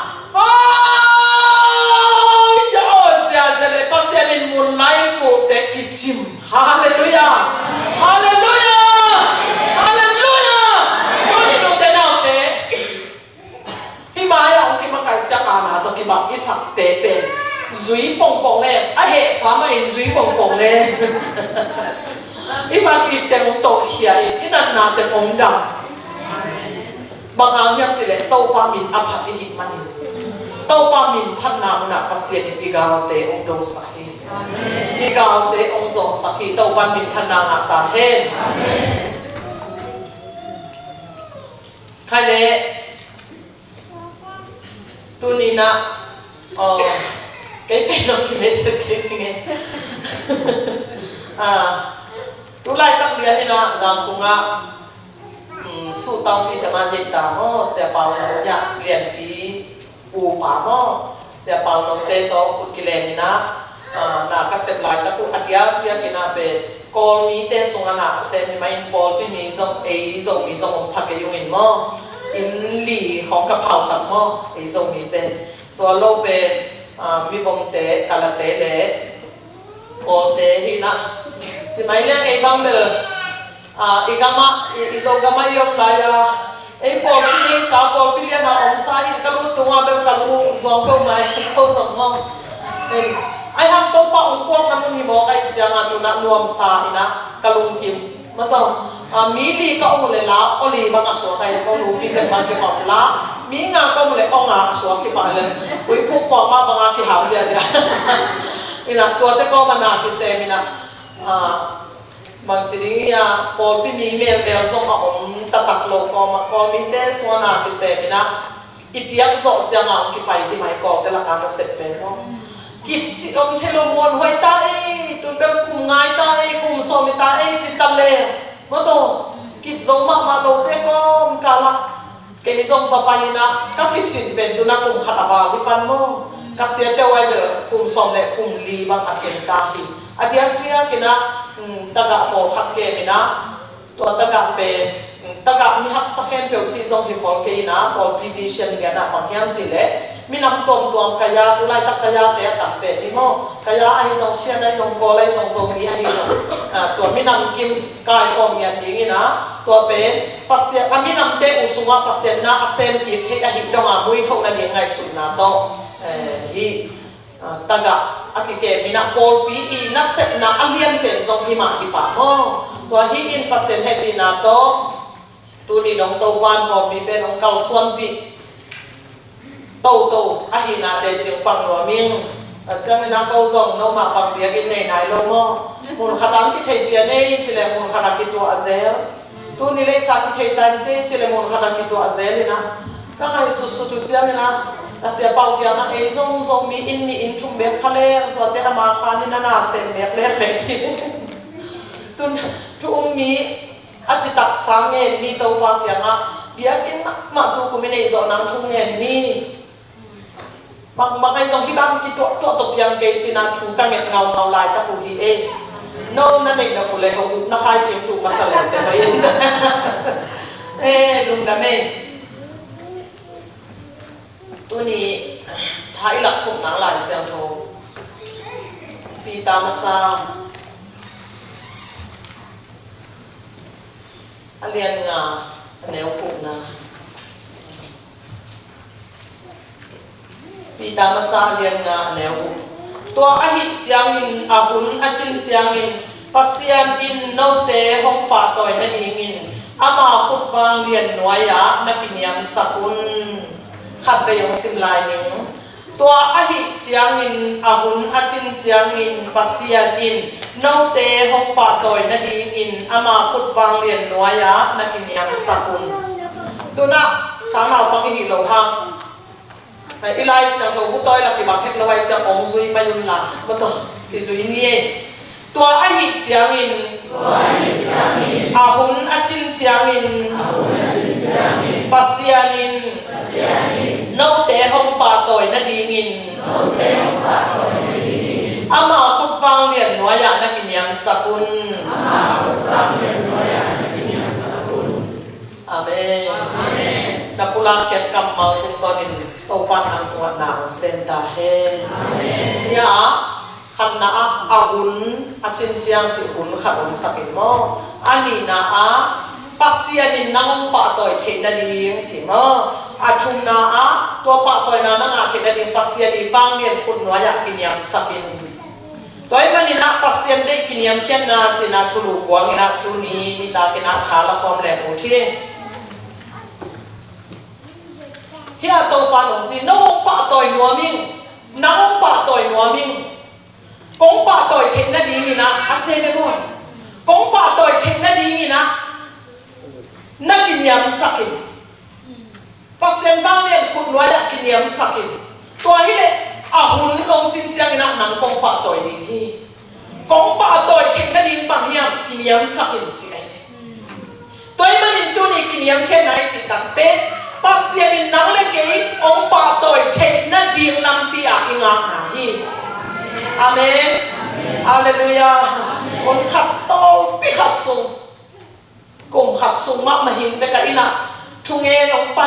giờ lại bắt xe lên một lái cổ để kí chim Hallelujah Hallelujah Hallelujah tôi đi đâu thế nào thế khi mà ông kia mà cái chắc tôi kia bảo ít sạch tế bền duy bông lên hệ sáng mà duy bông lên ít bạn ít tên ông tổ kia ít lần nào tên ông đầm bằng hàng nhang chỉ để tàu pa mình áp hạt hít mani tàu pa mình phát nào na pasien đi gạo tế ông đâu sakhi đi gạo tế ông dòng sakhi tàu pa mình phát nào ngã ta hết khai lệ tu ni na cái nó kia mấy sự kiện nghe tu lại tắc liền đi na làm cùng su tao đi tham gia ta ho sẽ bảo nó nhạc liền đi u pa ho sẽ bảo nó tê to phút kia liền na các sếp lại ta cũng atia cái na về call mi tê sung ana xem mi mai call bi mi zong ông phát cái yung in mo in lì không gặp hậu tập mo zong mi tê tua lâu về mi vong tê cala tê lệ call tê hi na chỉ mai lên cái băng được igama izogama yom laya Paul pili sa Paul pili na om sa hit kalu tunga bem kalu zong ko mai ko zong mo ai ham to pa ong ko kan ni mo kai chiang atu na nuam sa ina kalung kim ma to mi li ka ong le la oli ba ka so kai ko lu pi te ma ke kom la mi nga ko le ong a so ki pa le pui pu ko ma ba nga ki ha ja ina to te ko ma na ki se mi na บางทีนี่อ่ะพอพี่มีเมลเดลส่งมาตัดโลกมาก็มีแต่ส่วนอากิเซมินะอีเปียกโจจะงานกี่ไปที่ไม่ก็แต่ละการเสร็จเป็นเนาะกิบจิเทโลมวนไว้ตาตุนเป็นกลุ่มง่ายตากลุ่มโซมิตาจิตตะเลมาโตกิบโจมาโลเตก็กาละเกยโจมาไปนะก็พิสิทธิ์เป็นตุนักกลุ่มขัดบาที่ปันโมก็เสียเตไว้เบกลุ่มโซมเนี่ยกลุ่มลีบางอาเจนตาฮีอดีตที่กินะตะกะโมขัดเกมินะตัวตะกะเป็นตะกะมีฮักสักแค่เพียวจีจงที่ขอเกยนะพอพีดีเชียนกันนะบางอย่างจีเล่มีน้ำต้มตัวกายาตุไลตักกายาเตะตักเป็ดนี่โมกายาไอ้จงเชียนไอ้จงโกไอ้จงโซมีไอ้จงตัวมีน้ำกิมกายก็มีอย่างนี้นะตัวเป็นปัสเซียมีน้ำเตะอุสุงะปัสเซียนะอาเซมกิเทอหิดงอามุยทงนั่นยังไงสุดนะโตฮีตะกะอากิเกมินะโกลปีอีนัสเซปนะอัลเลียนเป็นจงหิมะหิปะโมตัวฮีอินปัสเซียนให้ปีนาโตตัวนี้น้องโตวันพอมีเป็นน้องเกาส่วนปีโตอาหินาเตจิงปังหัวมิงจะไม่นักเอาส่งโนมาปังเบียกินในไหนโลโมมูลขนาดที่เทียเบียในจิเลมูลขนาดกี่ตัวอาเซลตัวนี้เลยสักที่เทียตันจิเลมูลขนาดกี่ตัวอาเซลเลยนะก็ไงสุดๆจุดๆนะอาเซียเป่าเกียร์นะไอ้ส่งมีอินนี่อินทุ่มเบ็ดทะเลตัวเตะมาคานี่น่าเซนเบ็ดเล็กเลยทีตุนทุ่มมีอาจิตักสังเงินนี่ตัววางเกียร์นะเบียกินมาตัวกูไม่ได้สอนนังทุ่มเงินนี่บางไอ้ตรงที่บ้านกี่ตัวตบยังเกจินันถูกกันเงาลายตะปูฮีเองโน่นั่นเองนะกูเลยเขาหน้าใครจิ๋วถูกมาสลัดแต่ไม่ลุงดำเองตัวนี้ท้ายหลักของหนังลายเซลโทปีตามาซาเรียนงาแนวปุ่นนะปีตามาซาเรียนงาแนวตัวอาหิจางอินอาหุนอาจินจางอินปัสยานอินโนเตห้องป่าต่อยนั่นเองอินอามาขุดวางเรียนน้อยยะนักกินยำสกุลขัดไปยงสิมลายหนึ่งตัวอาหิจางอินอาหุนอาจินจางอินปัสยานอินโนเตห้องป่าต่อยนั่นเองอินอามาขุดวางเรียนน้อยยะนักกินยำสกุลตัวน่ะสาวเราปังอิหิโลหังอีไลส์อย่างเราผู้ต้อยลักที่บางเห็นเราไว้จะองซุยมายุนละก็ต้องที่ซุยนี่ตัวอาหิจางอินอาหุนอาจินจางอินปัสยานินโนเตห้องป่าต่อยนั่นเองอินอามาขุดวางเรียนน้อยอย่างนักกินยำสกุลอาเมนนักกุลาเขียนกำมาตุนตอนินโตปันอังตัวนางเซนตาเฮเนี่ยขันนาอาหุนอาจินเจียงจิหุนขันองสักินโมอันนี้นะปัสยานินนั่งป่าต่อยเทนดีจิโมอาทุนนาตัวป่าต่อยนั่งอาเทนดีปัสยานิฟังเรียนคุณน้อยอยากกินยำสักินตัวไอ้มันนี่นะปัสยานิได้กินยำเขียนนาจินาทุลุกวางนะตัวนี้มีตากินอาทาละความแหลมหูที่เฮียโตปานองจีน้องป่าต่อยนัวมิงน้องป่าต่อยนัวมิงกงป่าต่อยเทนนาดีนี่นะอาเจเนมอนกงป่าต่อยเทนนาดีนี่นะนักกินยำสักินปัสเซนบ้างเรียนคุณน้อยอยากกินยำสักินตัวที่เลยอาหุนลงจริงจังนะนังกงป่าต่อยดีกงป่าต่อยเทนนาดีบางยำกินยำสักินจีไอตัวมันอินตัวนี้กินยำแค่ไหนจีตังเต้ปัสยานินนังเล็กๆองป่าต่อยเทนนาดีลำปีอาอิงาหนาฮีอาเมนอาเลลูยาคนขัดโตปีขัดสูงกงขัดสูงมากมาหินแต่กันอีน่ะทุงเงองไ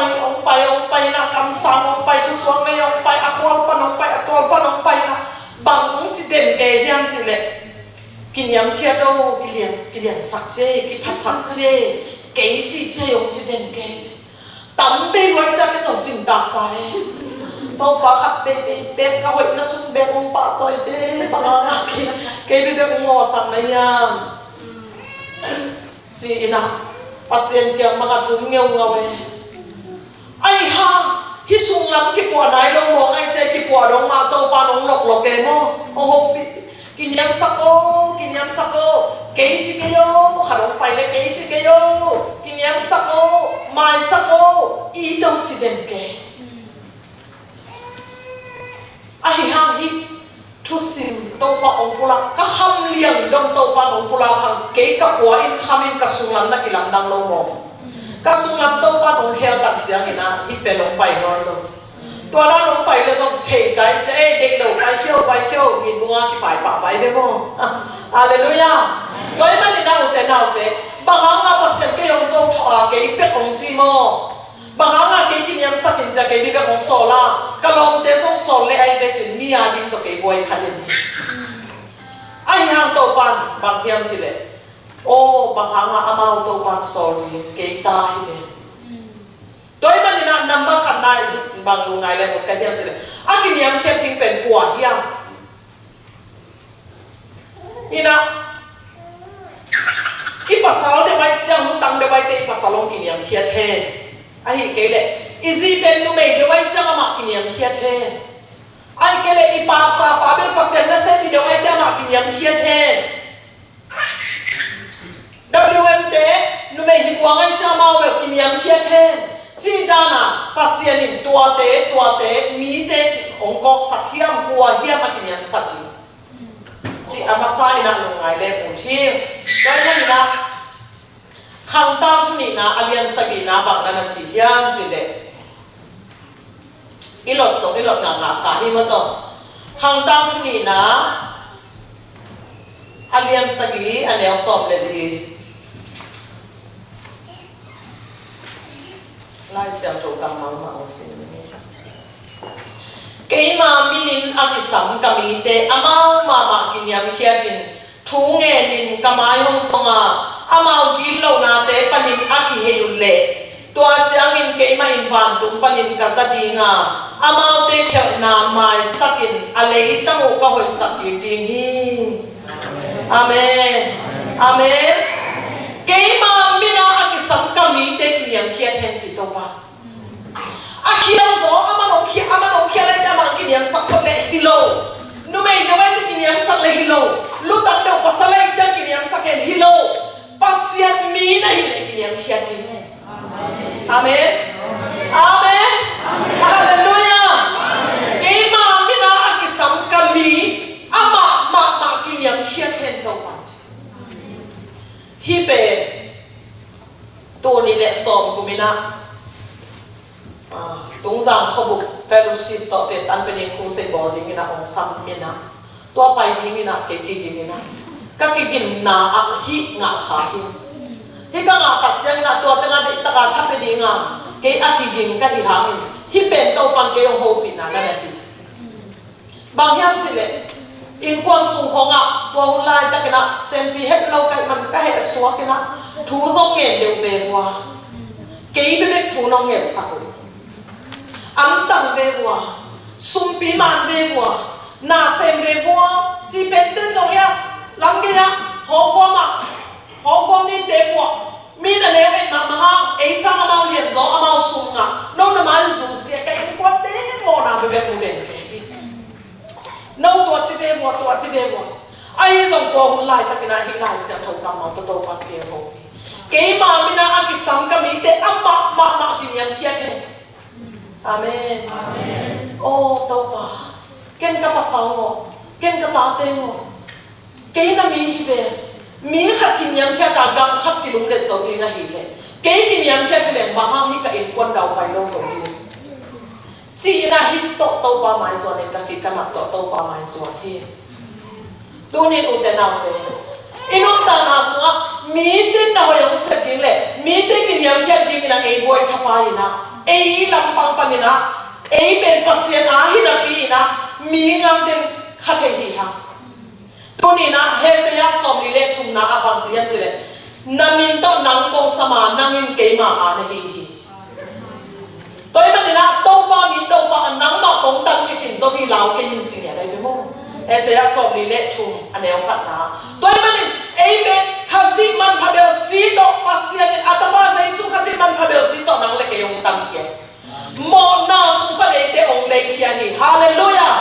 ปนะกำสามองไปทุสวงไม่องไปอควาลปนองไปอตัวปนองไปนะบังจิเด่นเกยยังจิเล็กินยำเคียโดกิเลียนสักเจกิพัสักเจเกยจีเจยองจิเด่นเกยตั้มไปไว้จะเป็นหนุ่มจินตาตายตัวปลาขัดเป๊ะกะเวน่ะสุดเป๊ะองปลาต่อยเป๊ะปลาหนักเกยเป๊ะงอสังไม่ยามจีน่ะปัสเซียนเกี่ยวมากระทุ่มเงี้ยวเงาเว้ไอ้ห่าที่สุงลำกี่ปวดไหนลงหลงไอ้เจกี่ปวดลงมาตัวปลาหลงหลอกเกมโอ้โหกินยำสักโอ cái chi cái yo khả động phải là cái chi cái yo kinh nghiệm sắc ô mai sắc ô ý đâu chỉ đến cái ai hàng hi thu sim tàu pa ông pula các ham liền đông tàu pa ông pula hàng cái các quả in khamin các sung làm na cái làm đăng lâu mò các sung làm tàu pa ông heo tạm giang cái na hi pe ông phải ngon đâuตัวนั้นông phải là dòng thể đại chế để đầu bài khiêu nhìn bunga cái phải bả bài đấy không Hallelujah đối với mình nào thế bằng hàng ngà bớt xem cái ông dâu thọ cái biết ông chi mò bằng hàng ngà cái kinh nghiệm sắc kinh gia cái biết ông sổ la cái lòng thế dòng sổ lệ ai biết chừng mi à đi to cái boy khai lên đi ai hàng tàu pan bằng hiểm chỉ lệ ô bằng hàng ngà amau tàu pan sổ đi cái ta hi đối với mình nằm bằng khăn đại bằng lu ngày lên một cái hiểm chỉ lệ à kinh nghiệm hiểm chínhเป็นquả hiểm ina cái pasal để bài chiang lúc tăng để bài tây pasal ông kinh nghiệm hiệt thế ai cái lệ easy pen lúc này để bài chiang mà kinh nghiệm hiệt thế ai cái lệ cái pasta pa bên pasal nó sẽ bị để bài chiang mà kinh nghiệm hiệt thế WMT lúc này hiện quang ai chiang mà về kinh nghiệm hiệt thế chỉ ra na pasal in tua tế mi tế chỉ ông có sắc hiểm qua hiểm mà kinh nghiệm sắc chỉ amasa ina lungai le puthi dai na ina khang tang thuni na alliance gi na bang na chi hiam chi le ilot na sa hi ma to khang tang thuni na alliance gi anel som le li lai siam to kam ma sin ni cái mà minin akisam kami te amau mama kinyam hiatin thu nge nin kamai hong songa amau gil lo na te panin aki heyulle tua chang in ke ma in van tum panin kasadinga amau te khel na mai sakin alei tamu ka hoi sakki ting hi amen amen cái mà mina akisam kami te kinyam hiatin chi to pa akhiam zo amanong khia lai ta mang kiniam sak ko le hilo nu me no mai kiniam sak le hilo lu tak do pasalai chang kiniam sak en hilo pasian mi na hi le kiniam khia ti amen amen hallelujah ke ma mina akisam kami ama ma kiniam khia then do pat hi pe to ni le som kumina tung giang khâu bục fellowship tọt tiền tan bên khu xây bò đi mina ông sam mina tua bay đi mina cái mina các cái na hi ngã khá hi các ngã tập chân na tua tên na để tất cả thắp bên đi ngã cái cái hi hàng hi bên tàu bằng cái ông hồ bị na là gì bằng hiang gì lệ in quan sung khó ngã tua hôm nay ta cái na xem vì hết lâu cái mình cái hệ xóa cái na thú giống nghề đều về qua cái bên thú nông nghề sạch ăn tặng về qua sum pi man về qua na xem về qua si bên tên đâu ya lắm cái ya họ qua nên để qua mi là nếu em mà ha ấy sao mà mau liền gió mau sum ngà nâu là mai dùng xe cái quan thế mò nào về bên đèn nâu tua chỉ về qua ai dùng tua hôm lại ta cái này hiện lại sẽ thâu cầm máu tôi bắt kia hậu cái mà mi na ăn cái sáng cái mi để ăn mà kinh nghiệm kia thế amen oh tao ba ken ka pasal ngo ken ka ta te ngo cái na mi về mi khát kinh nghiệm kia cả gam khát cái lùng để dầu đi ngay hi le cái kinh nghiệm kia chলে mà hang hi ka in quan đầu bài lâu dầu đi chỉ là hit tao ba mai rồi nên cái cái nạp tao ba mai rồi hi tu nên u te nào te inom ta na suwa mi tin na hoyong se ding le mi te kinh nghiệm kia ding na ei boy thapa ina ei lampang panina ei ben pasien a hi na pi na mi ngam den khathe hi ha tuni na he se ya som li le thum na abang chi ya chi le namin to nang kong sama nangin ke ma a na hi toi panina to pa nang ma kong tang ki kin zo bi lao ke yin chi ya dai de mo he se ya som li le thum anel khat na toi panin ei ben khazi man phabel si to pasien ataba zai su khazi man phabel si to nang le ke yong tang ki mo na sung pa le te ong le khia hi hallelujah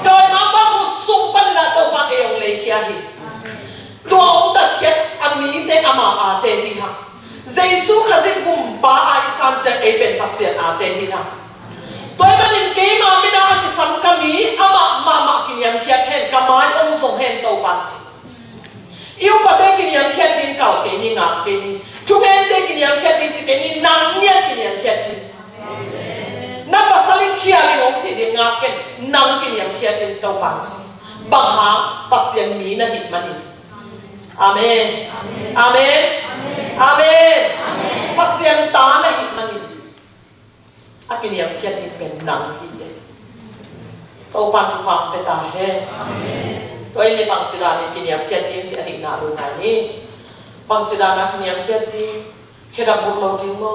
doi ma ba khu sung pa na to pa te ong le khia hi to ong ta khia ama ate di ha Jesu khazin kum ba ai san cha e pen pasien ate di ha toy manin ke ma mina ki sam kami ama mama kiniam khia then kamai ong song hen to ban chi yêu pate kiniam khia tin kau ke ni nga ke ni tumen te kiniam khia tin chi ke ni nang nia kiniam khia tin na pasalin khia li ong chi di nga ke nang kiniam khia tin to ban chi bang ha pasien mi na hit manin amen amen amen pasien ta na hit manin akiniam khia tin pen nang hi de to ban tu pam pe ta he toy ni bang chida ni kiniam khia tin chi ani na lu na ni bang chida na kiniam khia tin kheda bu lo ding mo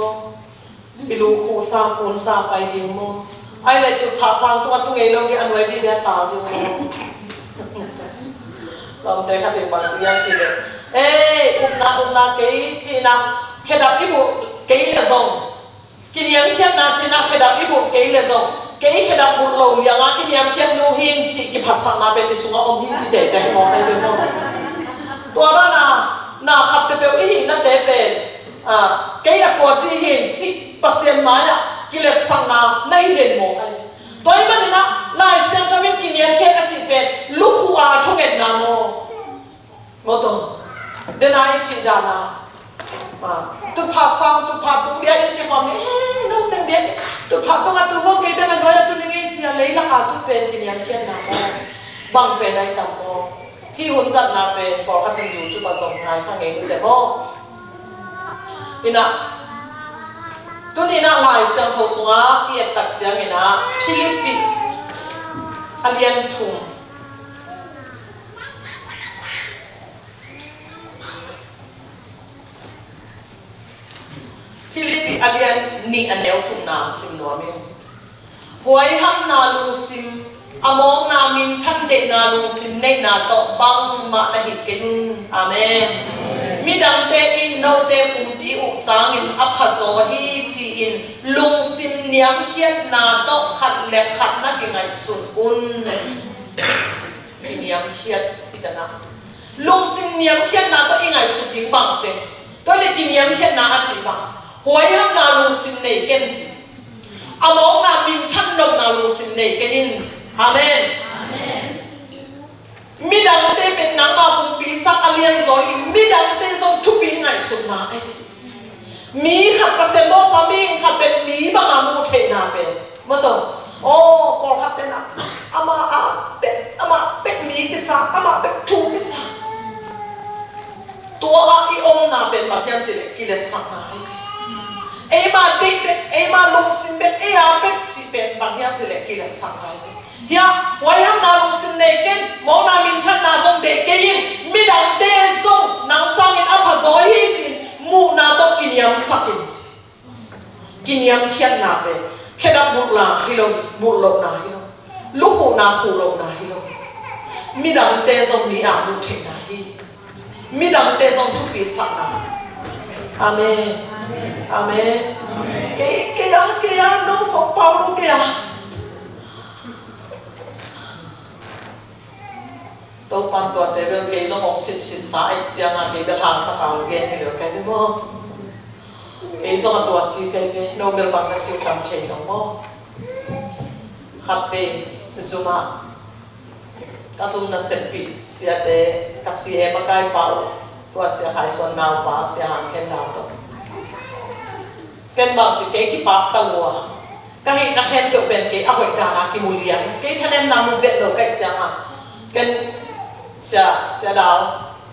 ilu khu sa kun sa pai ding mo ai lai tu pha sang tu tu ngei lo ge anwai vi dia ta ding mo lòng tay khát tiền bằng chữ nhân chi đấy, ê um na cái chi na khi đọc cái bộ cái là dòng, cái niệm khiết na chi na khi đọc cái bộ cái là dòng, cái khi đọc bộ lâu yang á cái niệm khiết nu hiên chi cái phát sang na bên đi xuống ông hiên chi để để mò hay bên mò,ตัวđó na khát cái biểu hiên na để bên, cái là của chi hiên chi bác sĩ nói là cái là sang na nay đến mò hayตัวนี้มันนะลายเสียงก็เป็นกินยาแค่กระติเป็นลูกหัวช่วงเอ็ดนาโมโมตัวเดนายจีดานาตุภาษาตุภาตุเดียร์ที่เขาเนี่ยน้องแต่งเดียร์ตุภาตุมาตุวงเกเป็นอะไรตุนึงเองจีอะไรละตุเป็นกินยาแค่นาโมบังเป็นอะไรต่างโมที่หุ่นสัตว์นาเป็นปอขัดเป็นจูจุบะสงไงข้างเองแต่โมนี่นะตัวนี้น่าลายเสียงโหสงาที่ตัดเสียงนะฟิลิปปิอาเลียนทุมฟิลิปปิอาเลียนนี่อันเดียวทุมนาซิมนัวมิหวยห้ำนาลุงซิมอมองนามินท่านเด็กนาลุงซิมในนาโตบังมาในหิกินอาเมนมีดังเตอินโนเตปุ่มปีอุกสางอินอัพโซฮีจีอินลุงซิมเนียมเฮียนนาโตขัดเล็กขัดนักยังไงสุดอุ่นเนียมเฮียนอีกนะลุงซิมเนียมเฮียนนาโตยังไงสุดยิ่งบังเตตัวเล็กเนียมเฮียนนาจีบังหวยห้ำนาลุงซิมในเกนจีอมองนามินท่านนกนาลุงซิมในเกนจีอาเมนมีดังเตเป็นนังมาปุ่มปีสักอเลียนซอยมีดังเตซองทุบินไงสุดนาไอ้มีขัดเปอร์เซ็นต์โลสามีขัดเป็นมีบางอามูเทนาเป็นเมื่อต้นโอ้พอขัดเป็นอะอามาเป็นมีกิสาอามาเป็นทูกิสาตัวอีอมนาเป็นแบบยังจีเล็กกิเลสสังนาไอ้มาเด็กไอ้มาลงสินเป็นไอ้อาเป็นจีเป็นบางยังจีเล็กกิเลสสังนาเฮียไว้ห้ามนาลงสินเนกันมองนามินทันนาจงเด็กกินมีดังเตซงนางสังอินอัพโซฮีจินมูนาโตกินยามสักินจิกินยามเขียนนาเป็นแค่ดับบุลาฮิโลบุลนาฮิโลลูกหูนาหูลนาฮิโลมีดังเตซงมีอามุเทนาฮีมีดังเตซงทุกปีสักนาอาเมนอาเมนเกียน้องของเปาโลเกียตัวปันตัวเตเบลเกย์ต้องบอกสิสายเจียงอ่ะเกย์เบลหางตะกางเกย์ให้เหลือแค่นี้มั้งเกย์ต้องตัวจีเกย์โนเบลบังนักจิ๋วทำเชยน้องมั้งขับไปซูมาก็ทุ่มนักเซปิเสียเตก็เสียมาใกล้เปล่าตัวเสียหายส่วนนาวป่าเสียหางแค่นาวตัวเกย์บางจีเกย์กี่ปากตัวก็ให้นักแข่งเดือดเป็นเกย์เอาหัวตาหนักกิมูเลียนเกย์ท่านเอ็มนำมุเวทเราใกล้เจียงอ่ะเกันเสียดาว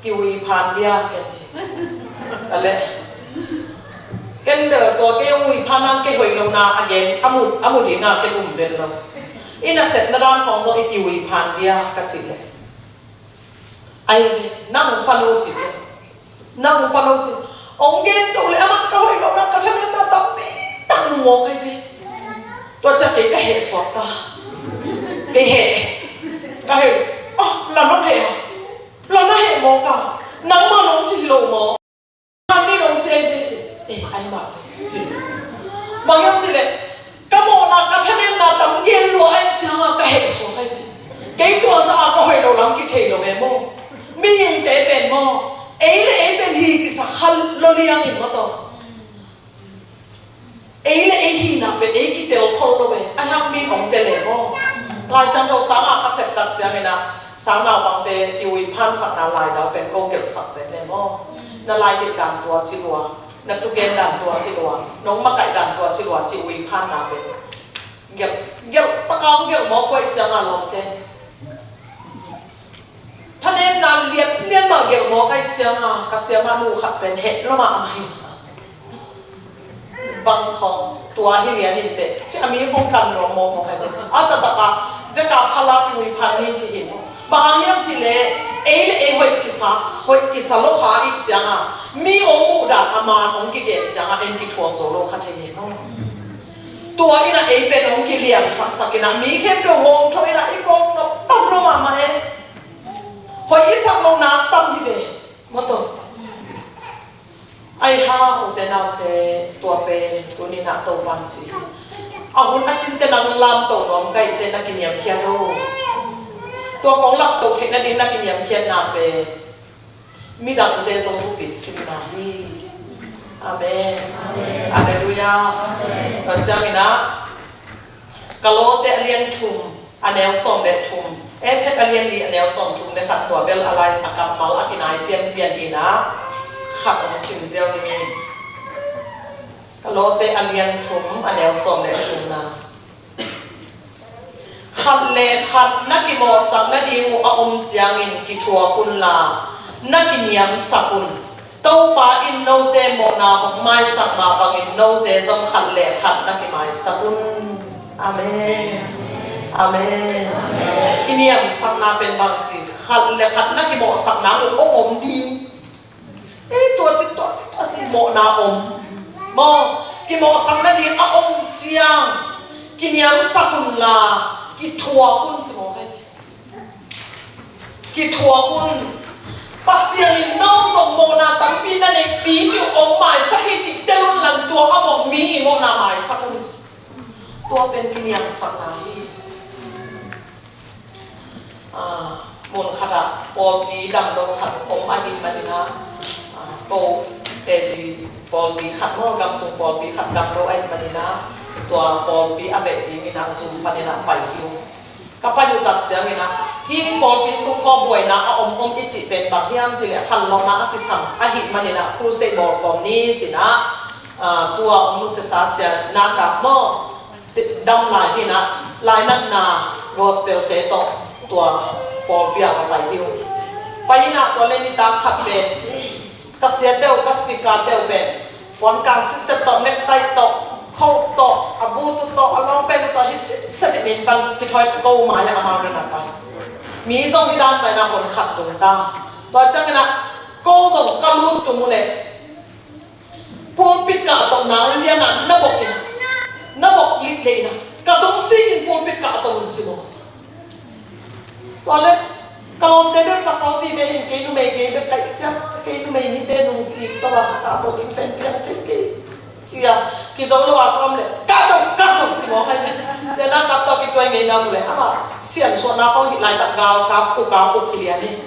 กิวีพันเดียกันจีอะไรกันเดือดตัวเกี่ยววีพันนั่งเกี่ยวกับลงนาอเกนอามุดีงาเกี่ยวกับเวทเราอินเสร็จนาดานของโซอีกิวีพันเดียกันจีเลยไอ้เวทนั่งมุปโลจีเลยนั่งมุปโลจีองเกนตัวเลยมันก็ให้เรานักกระทำนั้นตับปีตั้งงงใครดิตัวจะเกี่ยวกับเหตุสวดตาเกี่ยวเหตุก็เห็นอ๋อเราต้องเห็นเราต้องเห็นมองกันนังมาน้องจีโลมอท่านนี่น้องเจเจไอ้มาจีบางอย่างจีเลยก็มองนักก็ท่านนี่นักตั้งเย็นรัวไอ้จังก็เห็นสวยเกี่ยตัวสะอาดก็เห็นเราหลังกิเทโลเมโมมีเงินเตเป็นโมเอ้เลยเป็นฮีกิสัก khal lo liang in mo to ấy là ấy hi na bên ấy cái tiêu khâu lo về anh ham mi ông tê lệ mo lại sang đầu sáng à các sếp đặt ra cái na sáng nào bằng tê tiêu ý phan sắc na lại đó bên câu kiểu sắc sẽ lệ mo na lại cái đàn tua chỉ lúa na tu gen đàn tua chỉ lúa nông mắc cải đàn tua chỉ lúa chỉ ý phan na bên nghiệp nghiệp tắc ông nghiệp mo quay chẳng à lòng têท่านเองนานเรียนมาเกี่ยวกับการเชียงอ่ะกษตรมานูขับเป็นเหตุแล้วมาอะไรบางของตัวที่เรียนนี่เด็กที่มีห้องการรอมองกันเด็กอันแต่ตะเด็กกับพลังวิพันธ์นี่จีนบางอย่างที่เล่หอยกิสาโลหะอีกจังอ่ะมีองค์อุดาอามาองค์กิเกจังอ่ะกิทัวโซโลขัดเทียนตัวอีน่ะเป็นองค์กิเลียมสักกินะมีเข้มตัววงทอยน่ะอีกองนับตั้มลงมาหอยสักลงน้ำตั้มที่เวมาตัวไอ้ห้าอุตนาเตตัวเป็นตัวนี้นักตัววันจีอาหุ่นอาจินเตนังลามตัวน้องไก่เตนักกินยำเคียนโลตัวของหลักตัวเทคนิคนักกินยำเคียนนาเป็นมีดังเตจงทุปิดสิมนาฮีอาเมนอาเลลูยาเราจะมีนะกะโลเตเลียนทุมอันเนลส่งเดทุมเพชรเลียนดีอันเนลส่งทุมในขัดตัวเบลอะไรตะกำมาลากินายเปลี่ยนดีนะขัดของสิ่งเดียวนี้กะโลเตอเลียนทุมอันเนลส่งเดทุมนะขัดเลขัดนักกิโมสักนักดีงูอมเจียงอินกิทัวกุนลานักกินยำสักุนเต้าปาอินโนเตโมนาของไม้สักมาบังอินโนเตจงขัดเลขัดนักกิไม้สักุนอาเมนอาเมนอินยำสักนาเป็นบางสิ่งขัดเลขัดนักกิโมสักนาเป็นอมดีตัวจิตโมนาอมมองกิโมสักนาดีอมเจียงกินยำสักุนลากิทัวกุนสิโมให้กิทัวกุนปัสยาหินน้องส่งโมนาตั้งปีนั่นเองปีที่อมหมายสักให้จิตเตลุนหลังตัวอมมีโมนาหมายสักกุนตัวเป็นกินยำสักนาฮีมุนขดาปอลีดำดงขัดอมอาหินมาดินะโตเตจีปอลีขัดโมกำส่งปอลีขัดดำดงไอมาดินะตัวปอลีอาเบดีมินาซุมมาดินะไปฮิวกับไปอยู่ตัดเจียงนะฮิปอลีสุขบ่อยนะอมอิจิเป็นบางอย่างจีเลยขันลงนะอภิสัมอาหินมาดินะครูเซบอลปอนี้จีนะตัวอมุสสาเสียนากับโมดำลายที่นะลายนักนากอสเปลเตโตตัวปอลีอาไปฮิวไปนะตัวเลนิตาขัดเป็นกัสเซียเตลกัสปิกาเตลเป็นวันการสิสตอเน็กไตโตเข้าโตอาบูตุโตอลองเป็นตัวที่เสด็จนินบังกิทอยโกมาอย่างมาเดินไปมีส่งที่ด้านไปนะคนขัดตรงตาตัวจังนะโกส่งกะลุนตุมุเล่พวงปิดกะตรงนั้นเรียนนะนับบอกนี่นะนับบอกลิเลยนะกะตรงสิ่งพวงปิดกะตรงจิโมตัวเล็กkalau tidak pasal di main kayu main kayu berkaitan kayu main ini denungsi kalau kamu di penpiang cekik siapa kita lalu aku ambil kacau semua kan jangan kata kita ingin nak mulai apa siapa suara kau hilang tak kau kilian ni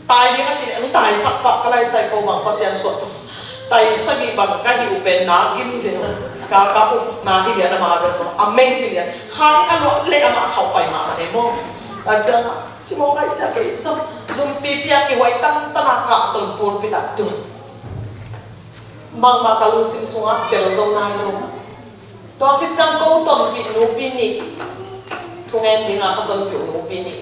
tai dia kan cina ni tai sakpak kalau saya kau bang kau siapa suatu tai segi bang kau hidup benar gini deh kau nak kilian nama apa amen kilian hari kalau le ama kau pai mana demo aja chỉ mong ai chắc cái xong dùng pi cái hoài tăng cả tuần buồn bị đặt tuần mà cả lúc sinh xuống á để lâu nay đâu tôi khi chẳng câu tuần bị nụ pin nị không em đi ngã tuần bị nụ pin nị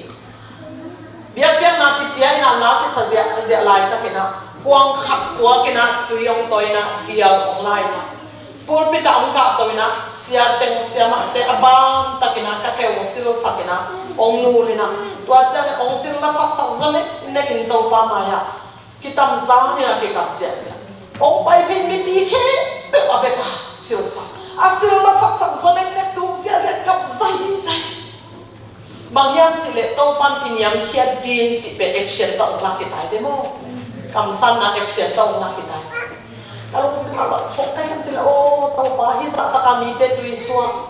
biết na cái bia na cái sa lại ta cái na quang khát tua cái na tụi ông tôi na bia online na buồn bị đặt cả tôi na sia mà te abam ta cái na các cái ông xíu sa cái na ông nu lên na tua chẳng ông xíu mà sắc rồi này kinh tàu pa maya kita mzah ni lagi kat sia ông bay pin mi pi he te avec xíu sa xíu mà sắc rồi này tu sia cặp zai bang yang chỉ lệ tàu pan kinh yang kia điên chỉ về action tàu là cái tai demo cầm san na action tàu là cái tai kalau mesti apa pokai kan cila tau pa hisa takami te tu iswa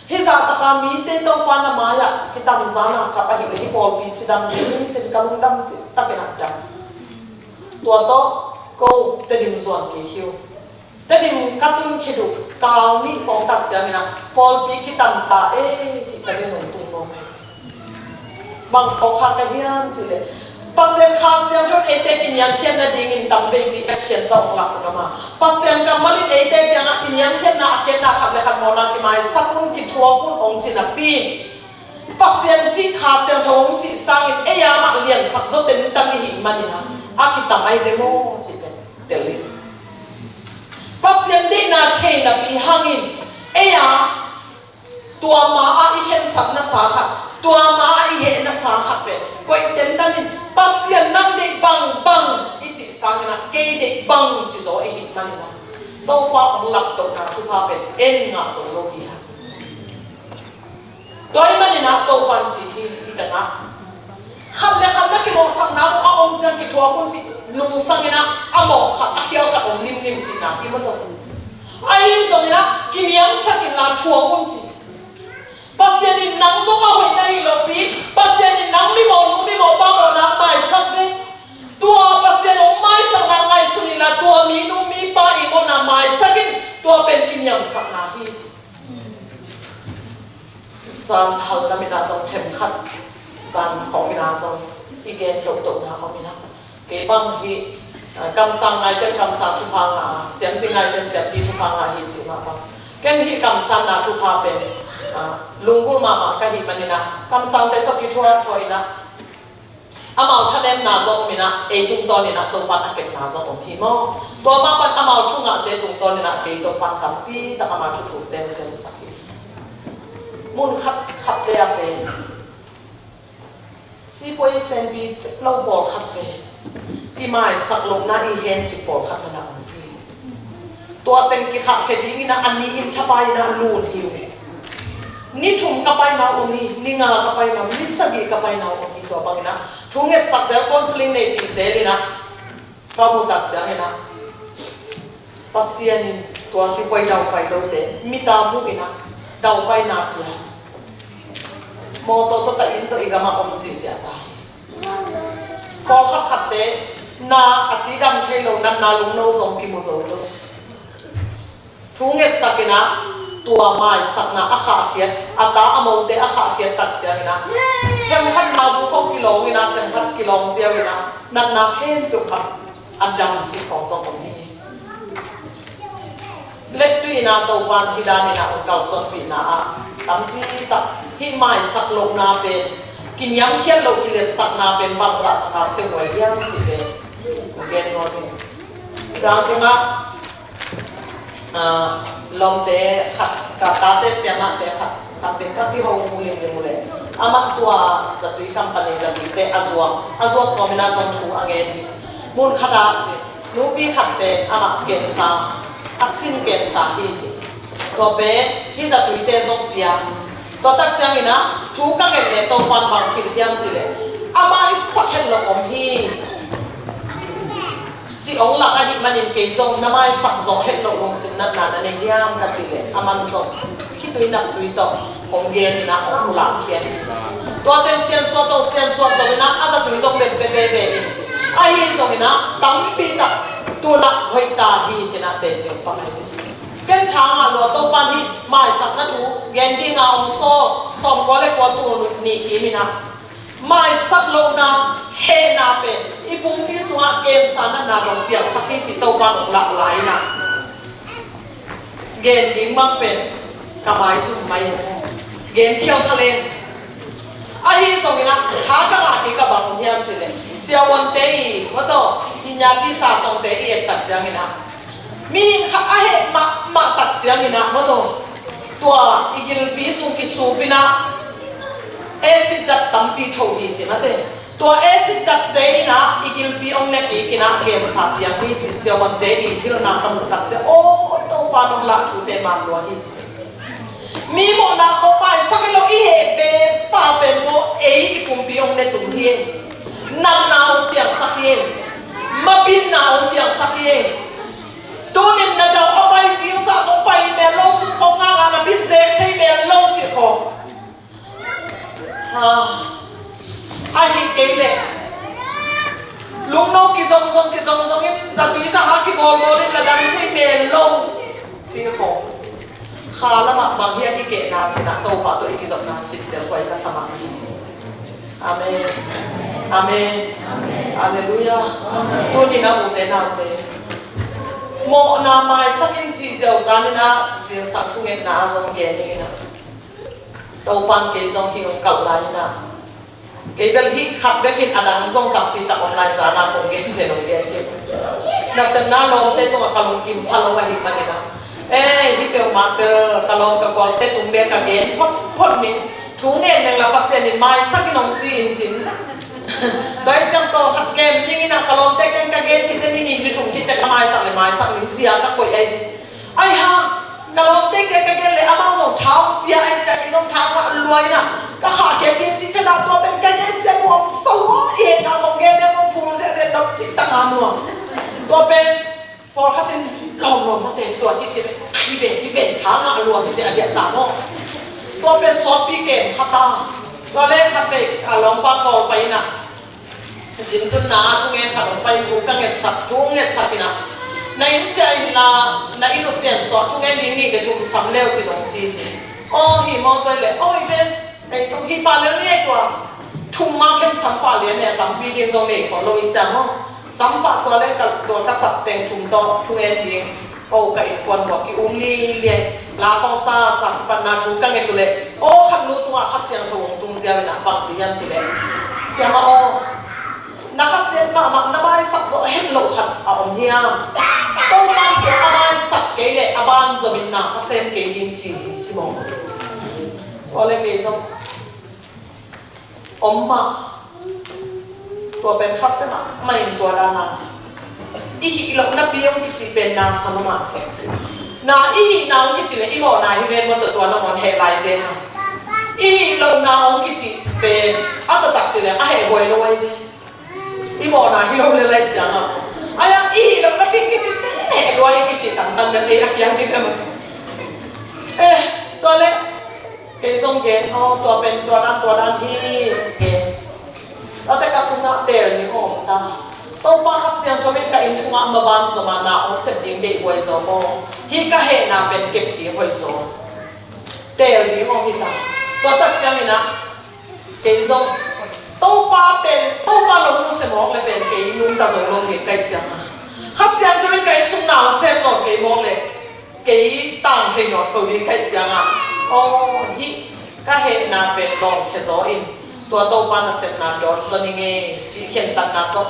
hisa takami te tau pa na maya kita mzana kapahi lagi pol bi cidam ni cid kalung dam cid tapi nak dam tua to cô tê dim zuan kỳ hiu tê dim katun khi đủ cao ni phong tắc chẳng na Paul pi ki tam ta chỉ tê dim nông tung nông bằng câu khác cái hiền chỉ lệ pasien khasiam chon ete kinyam khian na ding in tam be bi action tong la ko ma pasien kamalin ete yang kinyam khian na aken na khat le khat mo na ki mai sakun ki thua kun ong chin na pi pasien chi khasiam thong chi sang in e ya ma lian sak zo ten tam hi manina akitam ai demo chi pe teli pasien de na the na pi hangin e ya tua ma a i hen sam na sa khat tua ma a i he na sa khat pe koi ten tanin pasien nang de bang i chi sang na ke de bang chi zo e hit manina to pa ong lap to na thu pa pen en nga so lo ki ha toy manina to pan chi hi ta nga kham le ki mo sang na ko ong jang ki thua kun chi nung sang ina amo khat akial khat ong nim chi na ki mo to ai zo ina ki niam sakin la thua kun chi pasien in nang zo ka hoi na hi lo pi pasien in nang mi mo ba mo na mai sak ve tua pasien ong mai sak na ngai su ni la tua mi nu mi pa i mo na mai sakin tua pen kin yang sak na hi san hal na mi na zo them khat san khong mi na zo igen tok na ko mi na ke bang hi kam sang ngai ten kam sa thu pa nga siam pi ngai ten siam pi thu pa nga hi chi ma ba ken hi kam san na thu pa pen lungul mama kahi manina kam sang te to ki thua ina amau thanem na zo mina e tung ton ina to pat aket na zo om hi mo to ma pan amau thunga te tung ton ina ke to pat tam pi ta ama thu tem sakhi mun khat te ape si poi sen bi lo bol khat pe ti mai sak lom na i hen chi bol khat na om hi to tem ki kha ke ding ina ani in thapai na lun hi ni thum kapai na umi ni nga kapai na ni sagi kapai na umi to bangina thunge sakzel counseling nei pi selina pa mu tak changena pasianin to si poi dau pai do te mi ta mu ina dau pai na pia mo to ta in to igama om si sia ta ko khat te na achi dam thelo na lung no zong ki mo zo lo thunge sakina tua mai sakna akha khiat ata among te akha khiat tak changina them khat na bu khom kilong ina them khat kilong sia ina na hen tu khat adam chi khong so kom ni let tu ina to wan hidan ina kal son pi na a tam ti ta hi mai sak lo na pe kin yam khiat lo ki le sak na pen bang za ta se wai yam chi pe gen no ni da nga lom te khat ka ta te siama te khat pe ka pi ho mule amat tua za tui company za bi te azwa ko mina zon thu ange ni mun khata che nu bi khat pe ama ken sa asin ken sa hi chi ko be hi za tui te zon pia to tak chang ina thu ka ke le to pan bang ki diam chi le ama is sakhen lo om hi chị ông là cái gì mà nhìn cái dòng năm ai sập dòng hết lộ long xin nát nát này giam cái gì đấy aman dòng khi tôi nằm tôi to ông ghen na ông làm khen tôi tên xiên xóa tôi na asa tôi dòng bê ai dòng na tắm pi tập tôi nặng hơi ta hi chỉ na để chịu phải cái thằng à lo tôi pan hi mai sập na chú ghen đi na ông xóm có lấy qua tôi nị kia mi na mai sắp lâu na he na pe ipung pi suha gen sana na rong piak sakhi chi to ba ong la lai na gen ding mang pe ka mai su mai gen khiao khalen a hi so ina ha ka la ki ka bang hiam chi le sia wan te i wa to inya ki sa song te i tak jang ina mi ha a he ma tak jang ina wa to tua igil bi su ki su bina acid dat tampi thau hi chi na te to acid dat te na igil pi ong ne ki kina game sa piang hi chi sia wan te i hil na kam tak che o to pa nong la thu te ma lo hi chi mi mo na ko pai sa ke lo i he be pa pe mo e i kum pi ong ne tu hi nan na ong piang sa hi ma bin na ong piang sa hi to nin na do o pai ti sa ko pai me lo su ko nga na bin ze thei me lo chi ko ai cái lệ lúc nô kỳ rong in ra túi khá lắm ạ bằng hiệp đi kệ na chỉ là tàu phá tôi cái dòng na xịt được quay cả sama amen amen hallelujah tôi đi na một tên nào thế mọ na mai sắc in chỉ giàu ra nên na riêng sáng thu nghe na dòng ghé như na tàu pan cái dòng khi ông cậu lại na cái bên hít khắp cái hít anh dòng cặp đi tập online ra na cũng ghé về ông ghé na xem na lòng tê tôi cả lòng kim pha lòng vào hít mà đi na hít bèo mặt bèo cả lòng cả quần tê tung bèo cả ghé phốt nín thu nghe nên là bác sĩ nín mai sắc in ông chỉ in chín đôi trăm to hạt kem nhưng cái nào cả lòng tê kem cả ghé thì thế nhìn như thùng thì tê mai sắc nín chia các quầy ai ha cả lòng tê kem cả ghé lấy áo dòng tháo bia anh chạy dòng tháo mà lùi nè các hạ kia tiên chỉ cho nào tôi bên cái em chơi mồm sâu hiện nào không nghe em không phù sẽ đập chỉ tăng hàng nữa tôi bên phò khách trên lòng nó tiền tôi chỉ đi về tháng ngã luôn thì sẽ diễn tả nó tôi bên shop bị kèm khát ta tôi lên khát về cả lòng ba cò bay nè xin tôi ná tôi nghe khát lòng bay cũng các nghe sạch nè này nó chơi là này nó xem shop tôi nghe đi cái chúng sắm leo chỉ đồng chi hi mong tôi lệ ôi bên này trong hi ba lên này tôi thùng mang cái sắm phá liền này tạm bị điên rồi này có lỗi chẳng không sắm phá tôi lên cái tôi cái sập tiền thùng to thùng em đi ô cái quần của cái uni liền là phong sa sắm phần nào thùng cái tôi lệ ô khăn nút tôi khát xiang thùng tung ra bên nào bằng chỉ em chỉ lệ xiang mà ô na khát xiang mà nó bay sập rồi hết lộ khát ở ông hiang tôi mang cái aban sập cái lệ aban rồi bên nào khát xiang cái điên chỉ mong tôi lên cái trong 엄마 tua ben khasena main tua dana ihi lo na biong kichi ben na samama na ihi na kichi le imo na hi ben mo tua na mon he lai ben ihi lo na kichi ben ata tak chi le a he hoi lo wai de imo na hi lo le lai chang aya ihi lo na bi kichi he lo ai kichi tan tan de le ak yang bi ben tua le cái dòng gen tua ben tua dan hi gen ở đây các sung ngã tèo như hôm ta tàu pa các xiang cho bên các in sung ngã mà ban rồi mà nào xếp tiếng để quay rồi mo hi các hệ nào bên kẹp tiếng quay rồi tèo như hôm hi ta tua tất chăng như na cái dòng tàu pa lồng nu xem mong lên bên cái nung ta rồi lồng hiện cái chăng các xiang cho bên các in sung nào xem rồi cái mong lên cái tàng thì nó ở đi cái chăng hi các hệ nào bên lồng cái gió in tua tàu pa na set na dot zo ni nge chi khen tan na ko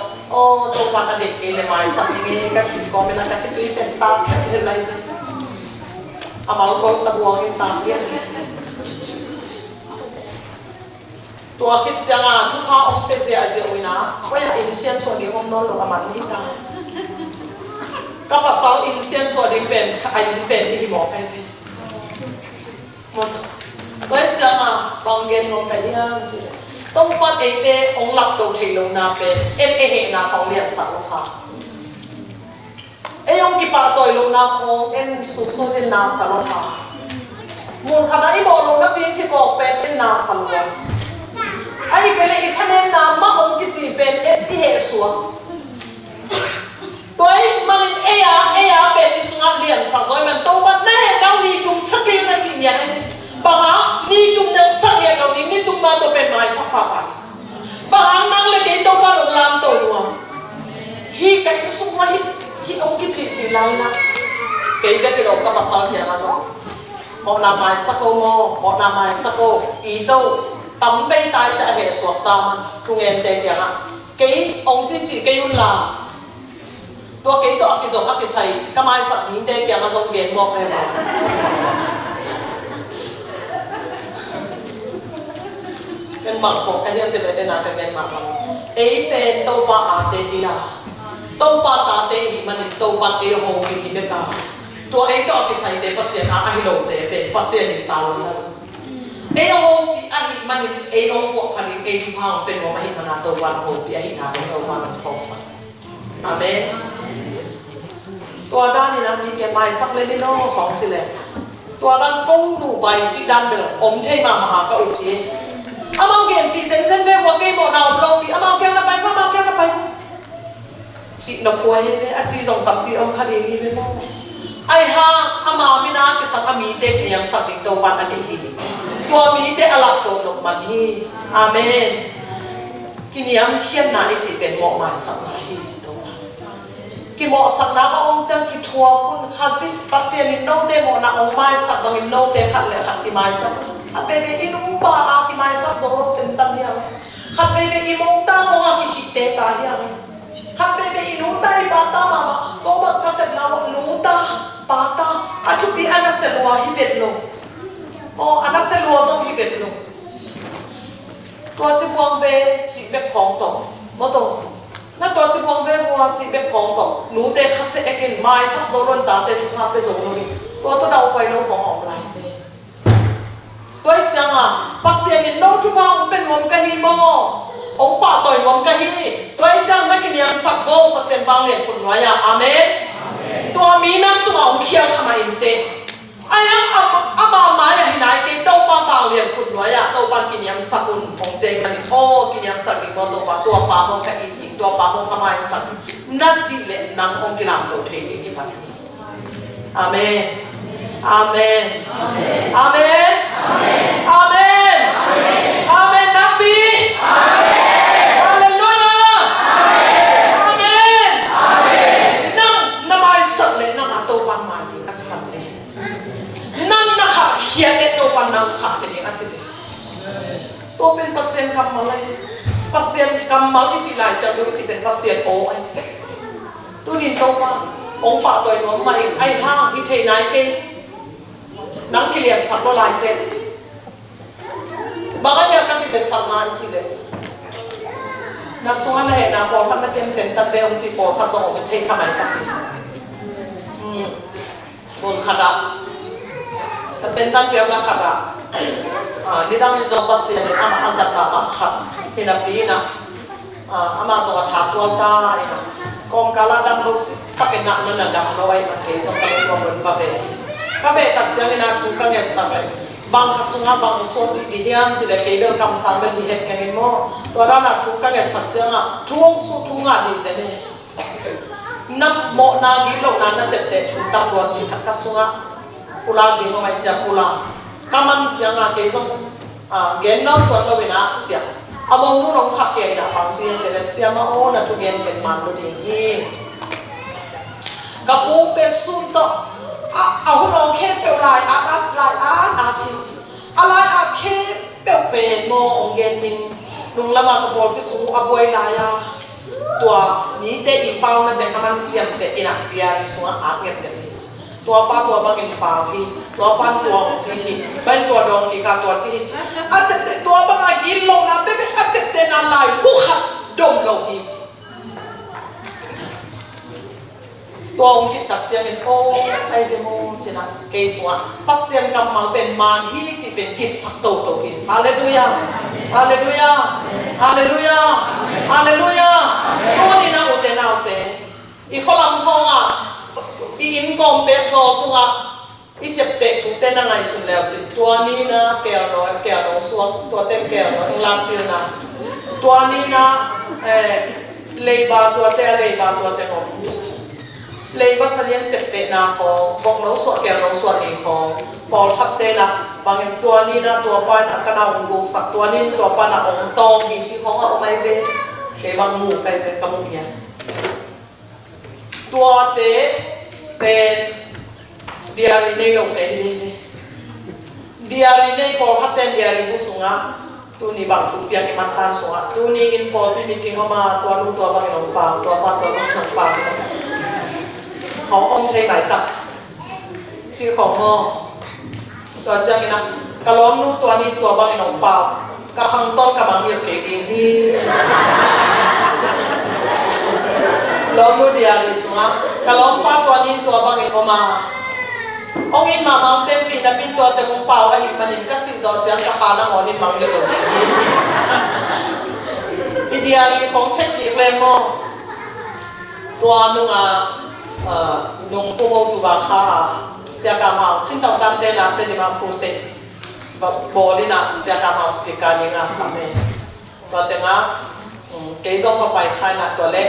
tàu pa na de ke le mai sam ni nge ka chi ko me na ka ke tu pen ta ke lai amal ko ta buang in ta ya tua kit changa thu kha ong pe je a je uina ko ya in sian so ni om no lo aman ni ta ka pasal in sian so ding pen ai in pen ni mo pe vi mo ta ko changa bang gen no pe ya chi tông pan ấy thế ông lập đầu thầy lâu na bên em hệ na phong liền sao lo ha em ông kipa tôi lâu na phong em susu đến na sao lo ha muốn khá đấy bỏ lâu na bên thì có bên em na sao lo ai cái này thằng em na mà ông cái gì bên em thì hệ xuống tôi mà nên ea bên thì xuống ăn liền sao rồi mình tông pan này đâu đi tung sắc cái na chỉ nhảy bà ni tung yang sang ya kau ni tung ma to pen mai sak pa bà nang le ke to pa lo lam to lu hi kai su ma hi ông ki chi lai na ke be ke lo ka pasal ya na so mo na mai sako mo na mai sako i to tam be tai cha he so ta man tung em te ya na ke ông chi ke yun la to ke to ki zo ka ki sai ka mai sak ni te ya na so gen mo peเป็นบางคนก็ยังจะได้นานเป็นบางคนเป็นตัวปลาอาเตดีละตัวปลาตาเตหิมันตัวปลาเตโฮกินเด็กาตัวก็เอาไปใส่เตปัสเซียนอาฮิโลเตเป็นปัสเซียนตาเลยโฮกิอาฮิมันโฮพวกพันทุกห้องเป็นว่าไม่มันตัววันโฮกิอาฮินาเป็นตัววันฟองสันอาเมนตัวด้านนี้นะมีแกไม้สักเล่นน้องของจิเลตัวด้านกุ้งหนูใบจีด้านเป็นอมเทมาหาก็โอเคamang gen pi zen zen ve wa ke mo na lo pi amang gen na pai amang gen na pai chi no khoi ne a chi jong tam pi om khali ni ve mo ai ha ama mina ke sang ami te yang sak ding to pan ani hi tua mi te alak to no man hi amen kini am hian na e chi pen mo mai sang na hi chi to ki mo sak na ka ong chang ki thua kun khasi pasien in no te mo na ong mai sak bang in no te khat le khat ki mai sak a be be inu ba a ki mai sak zo ro ten tan ya khat be be imong ta ong a ki hi te ta ya khat be be inu ta I ba ta ma ko ba ka se na mo nu ta pata atu pi ana selua hi vetlo o ana selua zo hi vetlo tua chi buang ve chi be phong to mo to na tua chi buang ve bua chi be phong to nu te khase ekin mai sa zo ron ta te thu ha pe zo no ni tua to dau pai no phong om lai ve toi chang a pasien in no thu ma um pen mom ka hi mo ông pa toi mom ka hi toi chang na kin yang sak vo pasien bang le phun no ya amen tua mi nam tua ông kia khama inte ayang ama maya hinai ke tau pa pa lian khut no ya tau pan kin yam sakun ong jeng mani o kin yam sak ni mo to pa tua pa mo ka in tua pa mo khama sak na chi le nang ong kinam to the ni pa amen amen amen amen amen amen nabi amen hallelujah amen amen nang namai sak le nang atau pan mani achan le nang nakha hian le to pan nang kha ni achan le to pen pasien kam malai pasien kam mal chi lai sia do chi pen pasien o ai tu nin to pa ong pa toi no mani ai ha hi thei nai ke nang ki lian sak lo lai te bagaya kan ki sak na chi le na suan le na po khan na kem ten ta be ong chi po kha zo ong thei kha mai ta bon khada ta ten tan be na khada ni dang ni zo pasien ama azat ta ma khat hina pi na ama zo tha tu ta ina kom kala dam ro chi ka pe na na dam no wai ma ke zo ka lo ron va ve ka be tak chang ina thu ka nge sa le bang ka sunga bang so ti di hiam chi le ke bel kam sa me hi het kan mo to ra na thu ka nge sa chang a thuong su thu nga di se ne nam mo na gi lo na na chet te thu tam lo chi ka sunga pula di no mai cha pula kaman chang a ke zo gen no to lo bina cha among nu nong khak ye na pang chi che le sia ma o na thu gen pen man lo de hi ka pu pe sum to a hu nong khe pe lai a thi chi a lai a khe pe pe mo ong gen ning lung lama ka bol pi su a boy la ya tua ni te I pau na de aman chiam te ina dia ni su a nget de tua pa tua bang in pa hi tua pan tua chi hi ban tua dong ki ka tua chi chi a chet te tua bang a gi lo na pe a chet te na lai ku khat dom lo hi chi tua ong chi tak chiang in o ai de mo chi na ke suwa pasien kam mal pen man hi chi pen kip sak to to ki hallelujah hallelujah hallelujah hallelujah tu ni na ute I kholam khonga I in kom pe zo tunga I chep te thu te na ngai sun leo chin tua ni na ke no suang tua te ke no lam chi na tua ni na leiba tua te no leiba salian chep te na ho bong no so ke no so ni ho pol khat te na bangin tua ni na tua pa na kana ong go sak tua ni tua pa na ong tong hi chi ho o mai ve ke bang mu kai te kam ya tua te pen diari nei lo te ni diari nei pol khat te diari bu sunga tu ni bang thu pia ke man tan sunga tu ni in pol pi meeting ma tua lu tua bang no pa tua lu thang paเขาอมใช้ไหนตักชื่อของงอตัวเจ้านี่นะกระล้อมนู้ตัวนี้ตัวบางหนองเปล่ากระหังต้นกระบังเรียบเก๋กินที่ล้อมนู้เดียริสมากระล้อมป้าตัวนี้ตัวบางเห็นออกมาองค์อินมามังเต้นปีนับปีตัวแต่มงเปล่าไอ้หิมันนี่ก็สิ่งต่อเจ้ากระพานังอ๋อนี่มังเรียบเก๋อิเดียริของเช็คกี่เลยมั้งตัวนึงนงปูโมตุบาคาเสียกามาชิ้นต่างๆเต้นนะเต้นนี่มาโพสต์บอลินะเสียกามาสปิการยังอ่ะสามเณรตัวเต็งอ่ะเกยจงก็ไปค่ายนะตัวเล็ก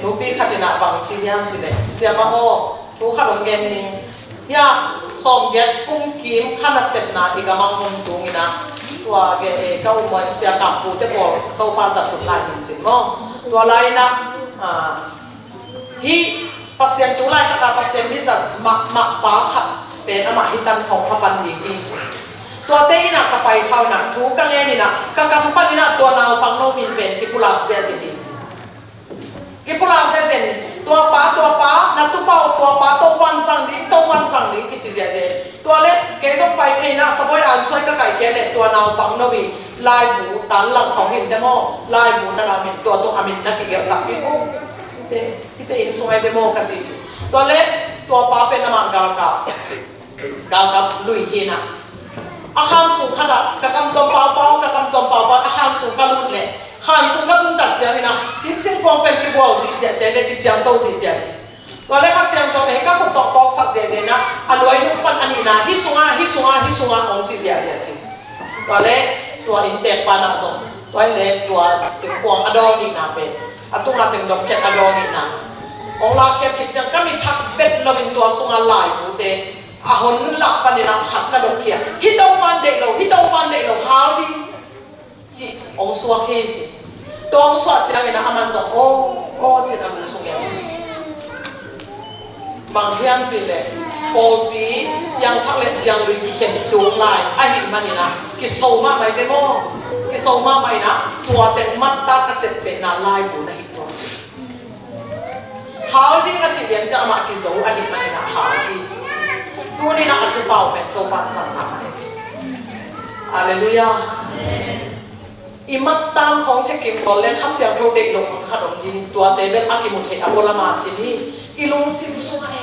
นูปีขัดหน้าบังจียังจีเลยเสียมาโอทุกขนมเย็นนี่ยาสมเย็ดกุ้งกิมขันเสพนาอีกมังคนตุงินะตัวเกเอก็อุโมงค์เสียกับปูเตปอโตภาษาตุลาจริงๆมั้งตัวไรนะฮีปัสเซียนตุลาตะกาปัสเซียนมิสัตมักปาขัดเป็นอมาหิตันของพระปันดีจริงตัวเตยนะกับไปเขาหนักทุกกังเงินนี่นะกับกำปั้นนี่นะตัวนาวปังโนวินเป็นกิปุลาเสียสิกิปุลาเสียสิตัวป้านัตุป้าตัวป้าตัววันสังดิกิจเสียสิตัวเล็กเกส่งไปเพน่ะสบายอันสวยก็ไก่เขียนเนี่ยตัวนาวปังโนวินลายบูตันหลังของหินเดโมลายบูนั่นอามินตัวอามินนักกิเกตักกิโอที่เตอินสวยเดโมกันจิตัวเล็กตัวป้าเป็นน้ำมันกาวกับลุยหินะอาหารสูงขนาดกะกำตอมเปล่าอาหารสูงกะลุดเลยอาหารสูงกะลุดตัดเจ้านี่นะสิ่งกองเป็นที่บัวสีเจ้าเนี่ยที่เจ้าโตสีเจ้าตัวเล็กข้าเสียงจงเห็นก็คนโตสักเจ้านะอันรวยนุ่มปันอันนี้นะฮิสุงาองค์สีเจ้าตัวเล็กตัวอินเตอร์ปานาซงตัวเล็กตัวสิ่งกองอดอนินาเป็นอัตุงาเต็มดอกแค่อดอนินาองค์ลาแค่คิดจังก็มีทักเวทเราเป็นตัวสุงาลายบูเตอาหนหลักปันนี่นะขัดกระดกเขียฮิตเอาวันเด็กเราฮาวดิจีองสวะเฮจีตัวองสวะจีอะไรนะอามันจะโอ้จีนั่นมันสุงเงี้ยบางเรื่องจีเลยโอปียังทักเล็กยังลุยกิเขียนตัวลายอาหิมันนี่นะกิโซมาไม่เป็นโมกิโซมาไม่นะตัวเต็มมัดตากระเจ็บเต็มนาลายบุนะอีกตัวฮาวดิกระจีเรียนจะอามากิโซอาหิมันนี่นะฮาวดิตัวนี้นะอัตุเป่าเป็นตัวปันสังหารฮาเลลูยาอิมัตตามของเชกิมบอลเล่นฮัสเซียโรเด็กลงขนมดีตัวเตเบลอากิมุเทอโบลามาจีนี่อีลงซิมซุย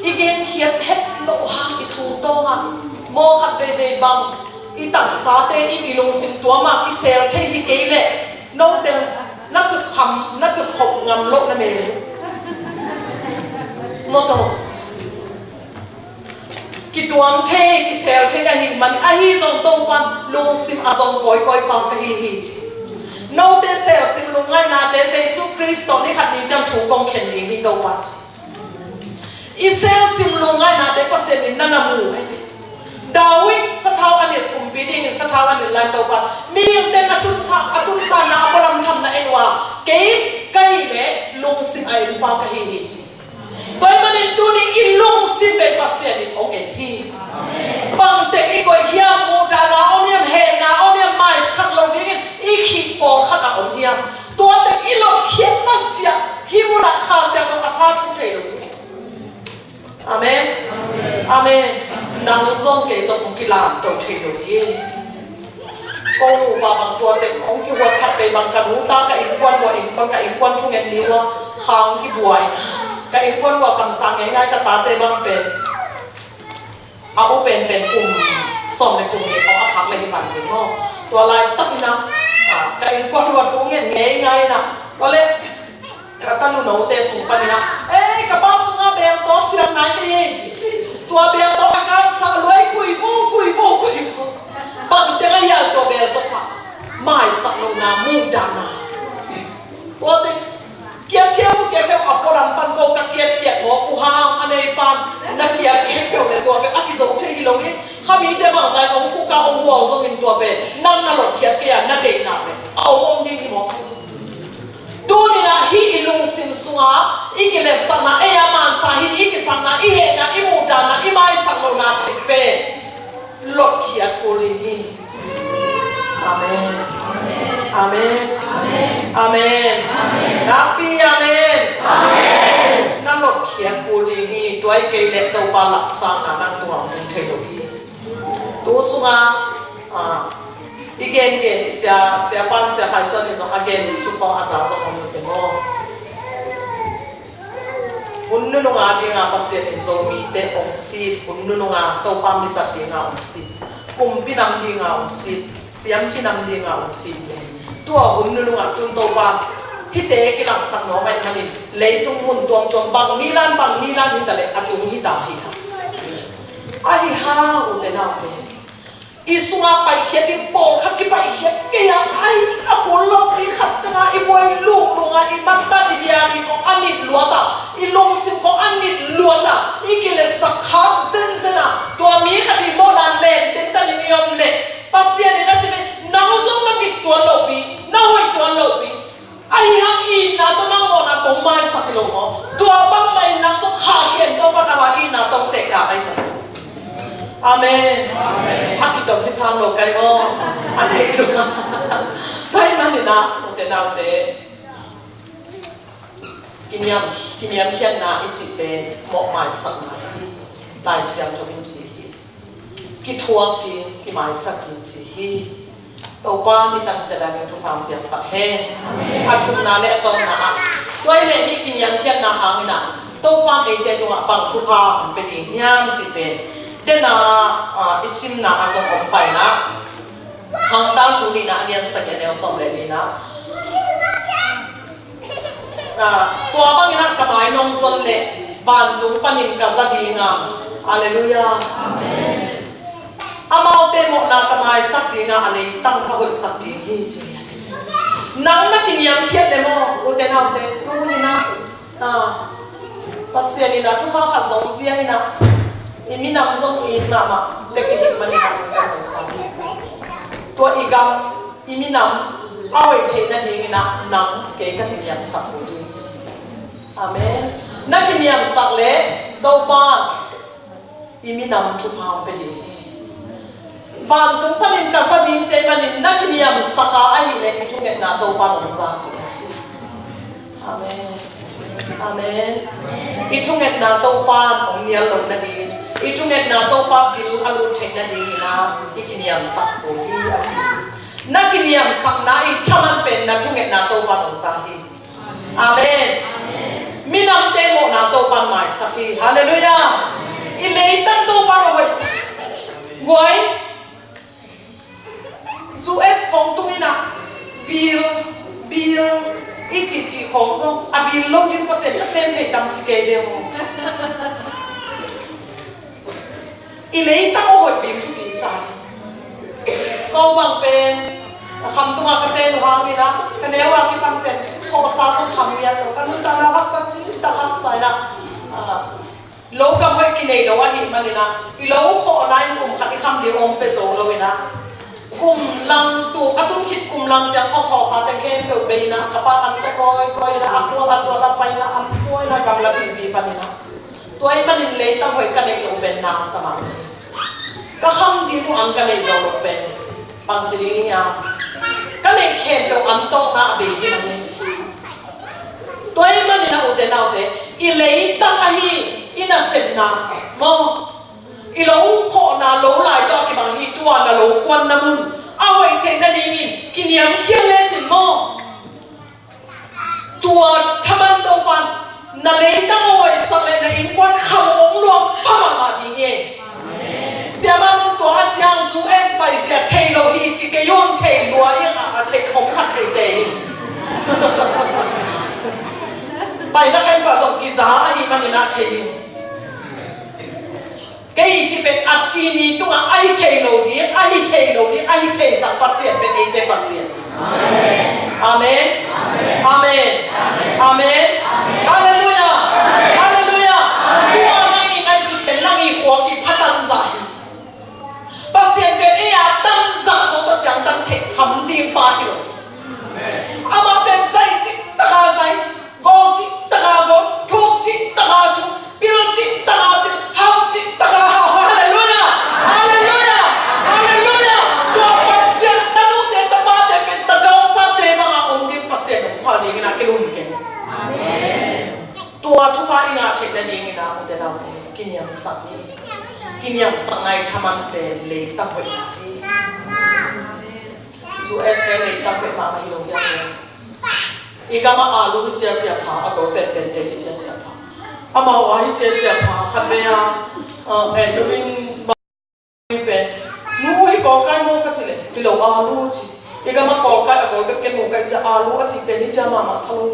อีเกนเฮียเฮ็ดโลหะอีสูโตงะโมขัดเบเบบังอีตัดซาเตอีลงซิมตัวมาอีเซลเทอีเกเลโนเตนนักจุดคำนักจุดขบงำโลกนั่นเองโมโตกิตัวมเทกิเซลเทกันหิมันอาฮีซงโตปันลุงซิมอาซงก้อยปังกะฮีฮีจีโนเตเซลซิมลุงไงนาเตเซซุคริสโตนี่ขัดนี้จังถูกกองเข็นนี้มีโตปันอิเซลซิมลุงไงนาเตปเซนินนันนามูไอ้ที่ดาวิดสะท้าวอันนี้กุมปีดิ้งสะท้าวอันนี้ไล่โตปันมีอย่างเต้นอตุนซานาบรามทำนะเอ็นว่าเก๋ไก่เล่ลุงซิมไอ้ลุงปังกะฮีฮีจีตัวมันนี่ตัวนี้อิลุงซิมเป็นภาษาดิบองเอ็นฮีบางแต่อีกคนเฮียมูดานาเอาเนี่ยเฮนาเอาเนี่ยไม่สักเราดิ้งอีกขีดปอขนาดองเนี่ยตัวแต่อีหลอกเขียนมาเสียฮิมุนักข้าเสียก็อาสาทุกเทโลอาเมนอาเมนนางส่งเกศของกีฬาตัวเทโลยีก็รู้ว่าบางตัวเด็กของที่วัดขัดไปบางกันรู้ตากับอีกวันว่าอีกวันกับอีกวันช่วงเงินนี้ว่าค้างที่บวยกับอีกคนว่าคำสั่งง่ายๆก็ตาเตบังเป็นเอาเป็นกลุ่มส่งในกลุ่มนี้เขาอัพพักเลยที่ผ่านถึงเนาะตัวลายตั้งนะกับอีกคนว่าทุกอย่างง่ายๆนะก็เลยกับตันลูนเตสุปนี่นะกับบ้านสุงาเบียงตัวเสียงไหนก็ยังจีตัวเบียงตัวอาการสาลวยคุยฟูบางแต่ก็ยังตัวเบียงตัวสักไม่สักลงน้ำมูดานาตัวเด็กเกี่ยวอัปปรัมปันโกกะเกียหัวกูฮางอันนี้ปันนักเกี่ยวเลยตัวเป็นอากิโซเทกิโลนี่ข้ามีแต่บางใจองค์กูกาองค์วัวทรงเป็นตัวเป็นนั่งนั่งหลดเกียนั่งเด็กหนักเลยเอาองค์ดีที่มองดูนี่นะฮีอิลุงซิมสุงาอีกิเลสนะเอยามันสาฮีอีกิสันนะอีเฮนะอีมูดานะอีไม่สักโลนาติเปหลดเกียกูลีนี่อาเมนอาเมนอาเมนนับปีอาเมนนั่นหลดเขียนกูดีนี่ตัวไอ้เกล็ดตัวปลาหลักสังนั่นตัวมึงเทโลดีตัวสุงาอีเกนเสียปันเสียใครส่วนนี้ต้องอีเกนจุดพออาสาสมัครมันเป็นโง่คุณนุ่งงานที่งานภาษาอินโซมีเตองซีคุณนุ่งงานตัวปามิสัตย์งานองซีกุมพินำดีงานองซีเสียมชินำดีงานองซีตัวคุณนุ่งงานตุนตัวปาฮิเตกิลังสังโนไม่ทันเลยตุงมุนตัวจงบังนิรันฮิตาเลยอตุงฮิตาฮิตาไอ้ฮาอุเตนาเต isunga pai khiat ki pol khat ki pai khiat ke ya ai apollo ki khat nga I boy lu lunga I matta dia ni ko anit luata I long sim ko anit luata I kile sakhat zenzena to mi khati mo na len ten ta ni yom le pasien ni na tibe na zong na ki to lobi na hoi to lobi ai hang I na to na mo na ko mai sakilo mo to bang mai na so kha khen to ba ta ba I na to te ka ai ta Amen. Aki to ki sang lo kai mo. Ate lo. Tai man ni na o te nau te. Kinyam hian na I chi pe mo mai sang na hi. Lai siam to him si hi. Ki thuak ti ki mai sak ki chi hi. To pa ni tam chela ni to pham pia sa he. Athum na le to na a. Toi le hi kinyam hian na hang na. To pa te te to bang thu pha pe ni hiam chi pe. Dena isim na azong kompai na hang dal tu ni na anian sakya ne som le ni na tua bang ina kamai nong zon le ban tu panin ka zadi nga hallelujah amen amau te mo na kamai sakti nga ale tang ka hoi sakti hi chi nang na kinyam khiat le mo u te na te tu ni na pasien ni na tu ka khat zong bia ina Imi nam zong I nama teknik manina kan sa. Tua igam imi nam awai thena ding na nang ke ka tiyan sa pudi. Amen. Na kinyan sak le do pa imi nam tu pa pe di. Ban tum panin ka sa din che manin na kinyan saka ai le itungen na do pa nong sa ti. Amen. Amen. Itungen na do pa ong nial lo na di. Itungit na to pa bil alu thena ding na ikiniam sak ko hi ati na kiniam sak na I thaman pen na tungit na to pa nong sa hi amen minam te mo na to pa mai sa hi hallelujah ilei tan to pa ro wes goi zu es kong tungina bil ichi kong zo abil lo din pa sen thei tam chi ke de mo Ilei ta o hoi bim tu bi sai. Kau bang pen kham tu ma ka te no hang ni na. Ka ne wa ki bang pen kho sa ko kham ya lo kan ta la hak sa chi ta hak sai na. Lo ka hoi ki nei lo wa hi man ni na. I lo kho nai kum kha ki kham di om pe zo lo na. Kum lang tu atum hit kum lang chang kho sa te khem pe be na. Ka pa an ta koi na akwa la pai na am koi na kam la bi pa ni na. Tuai manin le tam hoi ka nei lo ben na sama ka ham di tu an ka nei zo lo ben pang chiri ya ka nei khem lo an to na be ni ma ni tuai manin na u de na de I le tam a hi ina sem na mo I lo kho na lo lai to ki bang hi tua na lo kwan na mun a hoi chen na ni min kiniam khian le chen mo tua thaman to pan na le ta oi sa le na in quan kham ong luang pa ma di nge sia ma no to a chiang su es pai sia thei lo hi chi ke yon thei lua i a thei khom khat thei te pai na kai pa som ki za hi man na thei ke i chi pe a chi ni tu a ai thei lo di ai thei sa pa sia pe e te pa sia amen amen amen hallelujah hallelujah kuwa nang ingai su pen nang I khuwa ki phatan za pasien pen e a tan za ko to chang tan the tham ding pa hi ama pen sai chi ta ha sai go chi ta ha go thuk chi ta ha thu bil chi ta ha bil hau chi ta ha hau hallelujah hallelujah hallelujah to pasien tanu te ta pa te pen ta do sa te ma ong di pasien pa di na ke lun ke tua thu pa ina the na ding na o te na kinyam sa ni kinyam sa ngai thaman pe le ta hoi na hi su es ne le ta pe ma ma hi lo ya igama alu chia chia pha a ko pen pen te chia chia pha ama wa hi chia chia pha kha me ya e no in pen nu hi ko kai mo ka chile ki lo alu chi igama ko kai a ko ke mo kai cha alu a chi pe ni cha ma ma thalo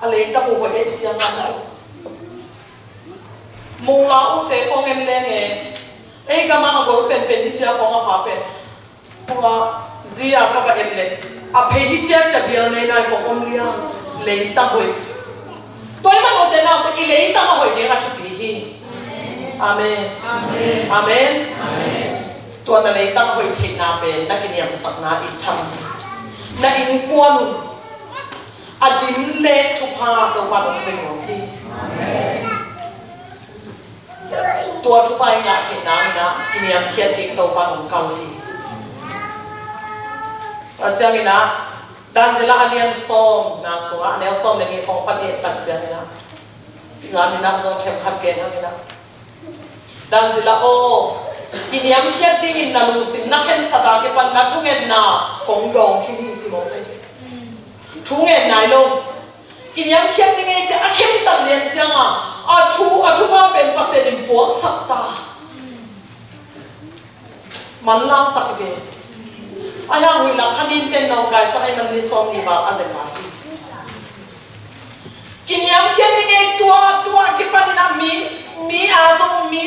ale ta mo ho e chia ma mo la u te ko ngen le nge ấy cái mà ngồi pen đi chơi phong ngã phá pen phong gì à các bạn em này à phải đi chơi biar này của ông lia lấy tăng hồi tôi mà ngồi thế nào thì lấy tăng hồi để ngắt chụp đi amen amenตัวนั่นเลยตั้งไว้ที่นาเป็นนักเรียนสักนาอิทำนักอินกวนอดิมเล็กทุพาตัววันเป็นของพี่ตัวทุพายงาที่นานะกินยามเคียติตัววันของเกาหลีอาจารย์นะดันเจล่าเรียนซ้อมนะส่วนแนวซ้อมในนี้ของประเทศต่างเสียนะงานนี้นะจะเทมขัดเกณฑ์ทั้งนี้นะดันเจล่าโอกินยามเคียติอินนาลุสินนักเห็นสตาร์เก็บปันนักทุกเงินนากงดองที่นี่จิโมไปทุกเงินนายลงกินยามเคียติไงจะเข้มตัดเรียนจังอ่ะทุพาเป็นภาษาดินปวกสัตตามันล่างตักเวอายังวิลาคันดินเต็นนองกายสให้มันมีซองนี่บาอาเซมากินยามเคียติไงตัวเก็บปันนะมีอาซงมี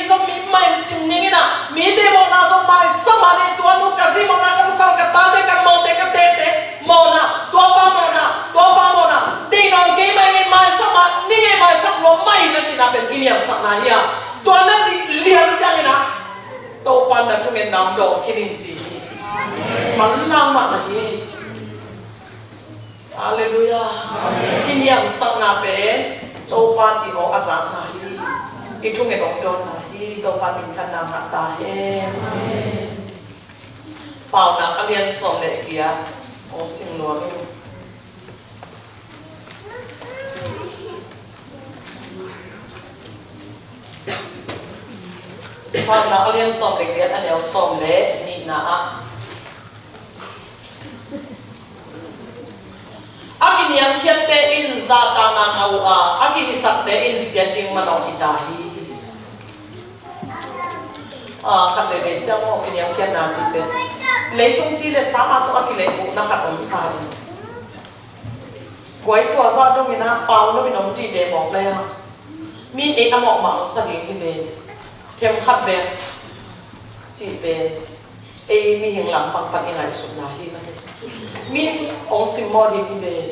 ไม่สิ่งนี้นะมีเดโมนาซงไม่สมาร์ทตัวนุกัซิโมนากับสังกัดตาเด็กกับโมเด็กกับเด็กโมนาตัวป้าโมนาตีนอนเกมไม่สมาร์ทนี่ไงไม่สักลมไม่นะจีน่าเป็นกินยามสักนาเฮียตัวนั้นจีเลี้ยงจังนะตัวปันนั้นทุกเงินน้ำดอกกินจีมันล่างมาเฮียฮาเลลูยากินยามสักนาเป็นตัวปันที่ออกอาจารย์นาเฮียitu ngedong don nahi to pamin kan nama tahe pau na kalian som le kia osim nuami pau na kalian som le kia anel som le ni na akin yang khiate in zata na ngawa akin isakte in siating manong itahi khát về bên trong họ cái niệm kiên nào chỉ biết lấy tung chi để sáng áp tôi cái lấy bộ năng khát ống sai quấy tua ra trong cái na bao nó bị nóng đi để mọc lên min ấy mọc mỏng sao cái về thêm khát về chỉ về ấy mi hình làm bằng bằng lại sụp lại đi mà min ông sim mò đi về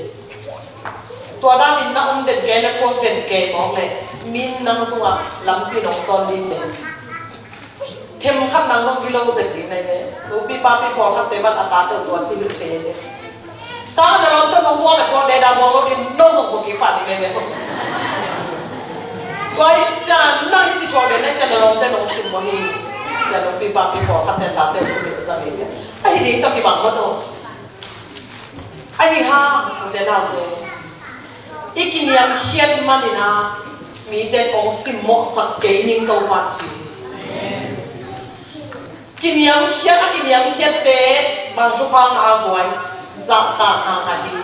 tua đã min na ông đền kê na thua đền kê mọc lên min năng tua làm cái nóng con đi về thêm khát năng trong kilo dệt đi này nè, upi papi bỏ khát tế bát ata từ tuần chỉ được thế nè, sáng nào tôi nấu vua mà cho để đào mong đi nấu dùng của cái phạt đi nè, tôi chán năng chỉ cho để này chán nào tôi nấu sim mồi, chán upi papi bỏ khát tế ata từ được sao vậy? Ai đi tập cái bằng mất rồi, ai ha, để nào thế? Ít kinh nghiệm hiền mà đi na, mi tên ông sim mọ sắc kế nhưng đâu quan chỉ kinh nghiệm hiền tế bằng chụp hàng agoi giảm tạm hàng hạt đi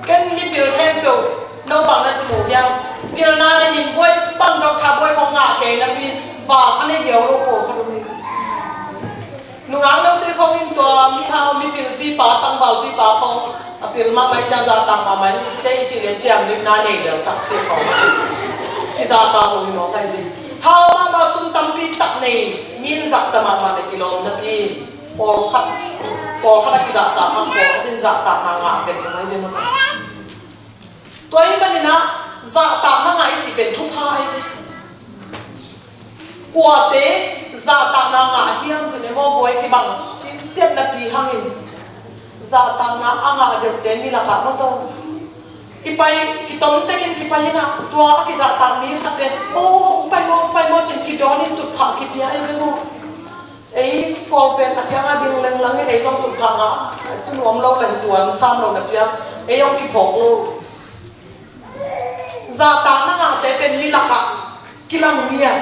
cái mi biểu thêm biểu đâu bằng là chỉ một nhau biểu na để nhìn quay bằng đọc thà quay không ngã cái là vì và anh ấy hiểu đâu cổ không đúng nung ang đâu thì không in tua mi hao mi biểu vi pa tăng bảo vi pa không biểu mà mấy cha gia tăng mà mấy đây chỉ để chèm được na này được tập sẽ không thì gia tăng rồi nó cái gì hao mà sum tâm pi tập này min zak ta ma de kilom na pi pol khat ki da ta ma ko tin zak ta ma nga ben mai de ma toi ma ni na zak ta ma nga chi ben thu phai kwa te zak ta na nga hiam che mo boy ki bang chin chem na pi hangin zak ta na anga de te ni la ka ma to ipai kitom tekin kipai na tua ki za ta mi kha pe o pai mo chen ki don in tu pha ki pia ai mo ei fol pen akyanga ding leng lang ei jong tu pha nga tu nom lo la tuan sam lo na pia ei ong ki phok lo za ta na nga te pen mi la ka kilang mia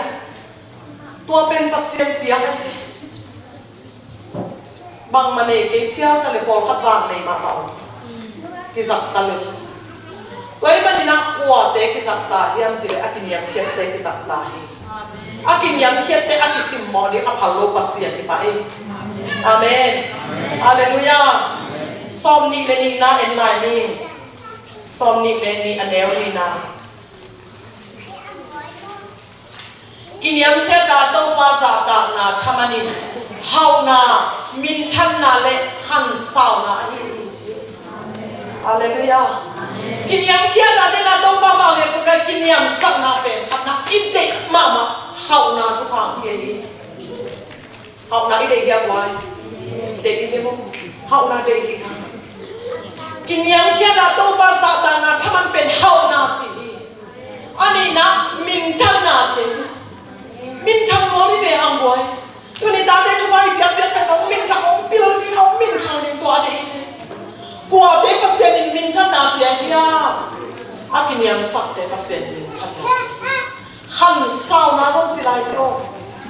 tua pen pasien pia ai bang mane ke pia ta le pol khat wang nei ma ma ki za ta le tôi mà đi na qua thế cái sắc ta hiểm gì đấy, akin yam hiểm thế cái sắc ta hi, akin yam hiểm thế akin sim mò đi apallo pasien thì phải, amen, hallelujah, som ni lên ni na en nai ni, som ni lên ni anel ni na, kiniam khe ta to pa sa ta na thamanin hau na min than na le han sao na hi chi hallelujah kiniam khe ta de na to pa ma le ku ka kiniam sak na pe na ite mama hau na thu phang ye hau na ite ya boy de ite mo hau na de ki thang kiniam khe ta to pa sa ta na thaman pen hau na chi ani na min than na chi min thang nó mới về hàng boy tôi này ta thấy chúng ta biết cái nó min thang ông pil đi ông min thang đến qua đây qua đây bác sĩ min thang nào vậy kia anh niệm sắc đây bác sĩ min thang khăn sao nó không chỉ lại thôi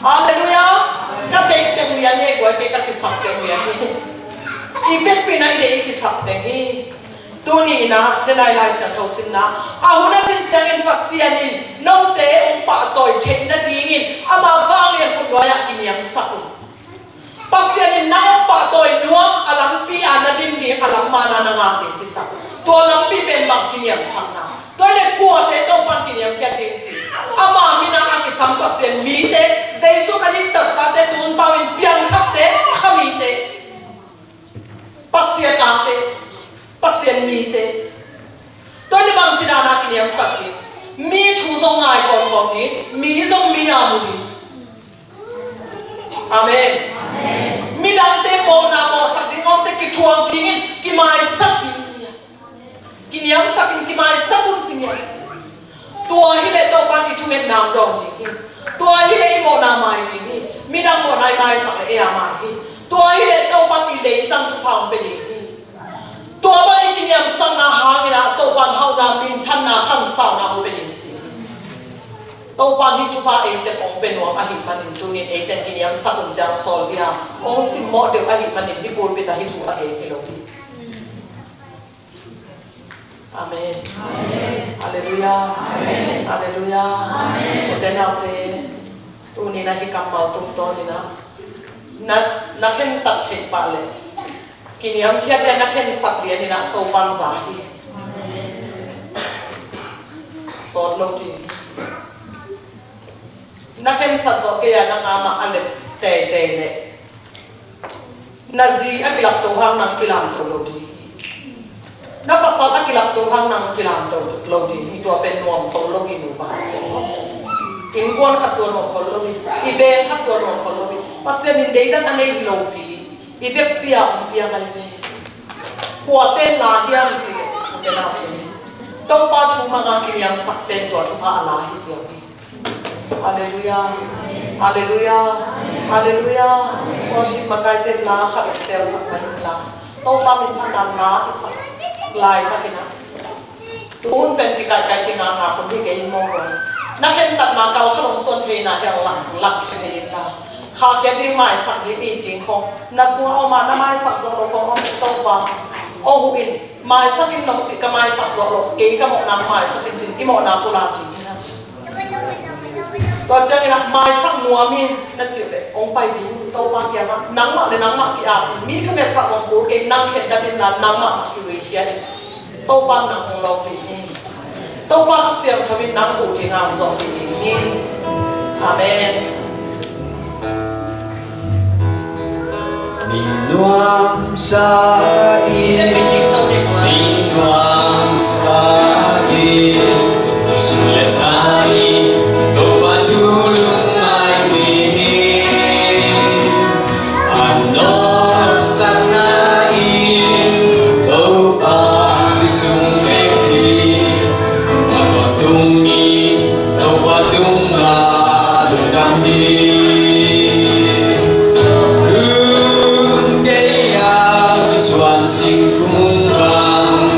hallelujah các đây tiếng người này gọi cái sắc tiếng người này effect pin này đây cái sắc tiếng này tôi này na để lại sẽ thấu sinh na hôm nay tin sang in bác sĩ anh nông tế ông bà tôi chết na đi ama vang liền cũng nói cái niệm sắc bác sĩ anh nào bà tôi nuông alam pi anh đi đi alam mana na ngam cái sắc tôi alam pi bên bằng cái niệm sắc na tôi lại qua thế tôi bằng cái niệm cái tiếng gì ama mina cái sam bác sĩ mi thế Giêsu cái gì tất cả thế tuôn bao in biang khắp thế khami thế bác sĩ ta thế pasien mi te tôi đi bằng chỉ là cái niệm sắc gì mi thu dòng ngài còn đi mi dòng mi amu đi amen mi đang te mo na mo sắc đi ngom te cái chuang kinh cái mai sắc kinh cái niệm sắc cái mai sắc cũng kinh tua hi lệ đâu ban đi chung em nam rong đi tua hi lệ mo na mai đi mi đang mo nai mai sắc lệ à mai đi tua hi lệ đâu ban đi lệ tăng chụp hàng bên điตัวบ้านที่ยังสังนาหางนะตัวบ้านเฮานาบินท่านนาขันสาวนาอุเป็นอย่างนี้ตัวบ้านที่ทุกภาคเองแต่องเป็นหัวอหิมันจุนี่เองแต่กินยังสักจางโซลเดียองสิมอเดียวอหิมันที่ปูนไปแต่ที่ถูกเองให้เราดีอาเมนฮาเลลูยาฮาเลลูยาคนแต่นาเตตัวนี้นะที่กำมาตุ้มต้นนี่นะนักเห็นตัดเช็ดปาเลยkini am kia dia nak hen sak dia ni nak tau pan zahi sot lo ti nak hen sak zo ke ya nak ama ale te le nazi akilap to hang nang kilam to lo ti na pasal akilap to hang nang kilam to lo ti ni to pen nuam ko lo ni nu ba in kon khat to no ko lo ni i be khat to no ko lo ni pasal min dei dan anei lo pi Ivek piang ngai ve, kuaten lah hiam cile, kuaten lah ini. Tau pa cuma ngaki yang sakten tu tu pa Allah hisyabi. Haleluya, haleluya, haleluya. Worship makai ten lah khat tel sakman lah. Tau pa min panan lah isak lai tak kena. Tuhun pen tikai kai tinga ngah pun tikai mong roy. Nak hen tak nak kau kalong suan fe nak yang lak kene lah. Khá kia đi mai sắc đi bị tiếng không na xuống ông mà na mai sắc rồi không ông tàu qua ông in mai sắc in nông chỉ cái mai sắc rồi cái một năm mai sắc in chỉ cái một năm cô làm gì nha còn chẳng là mai sắc mùa mi na chịu đấy ông bay đi tàu qua kia mà nắng mà kia mi không biết sắc rồi cô cái nắng hiện tại là nắng mà cái gì hết tàu qua nắng ông lâu bị tàu qua xiêm thôi bị nắng cụ thì ngàm rồi bị amen Minuam sa'i Minuam sa'i Sulit sa'i Doa julung ai mihi Anor saknain Doa tusung mekhi Sawa tungi Doa tunga Lundang di Sing kung bang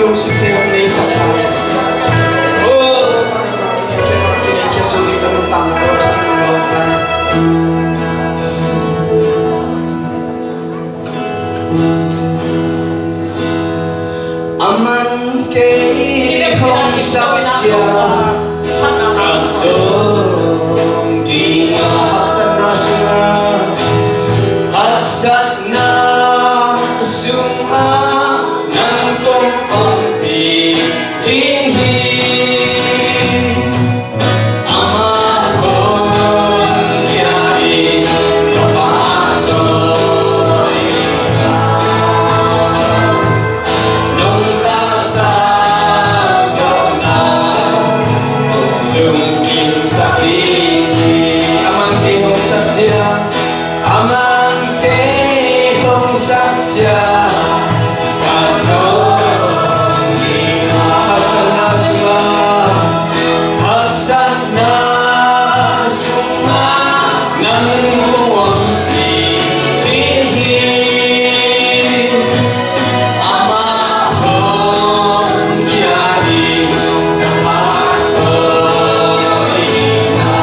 yung sipon ni sa kanya. Oh, kinikasulit ang tanga ko sa mga aman kay kong sakya Kantong di mahaksan na sunga Haksat na sunga Nang kong pagpidinghi Amahon kiyain kapatoy ka Nung kasal ko na Lungkin sa tingin Amang kehong satya Amang kehong satya Kanong di mahasal na sunga Hasal na sunga Nang muwang pilihin Amahon kiyain kapatoy na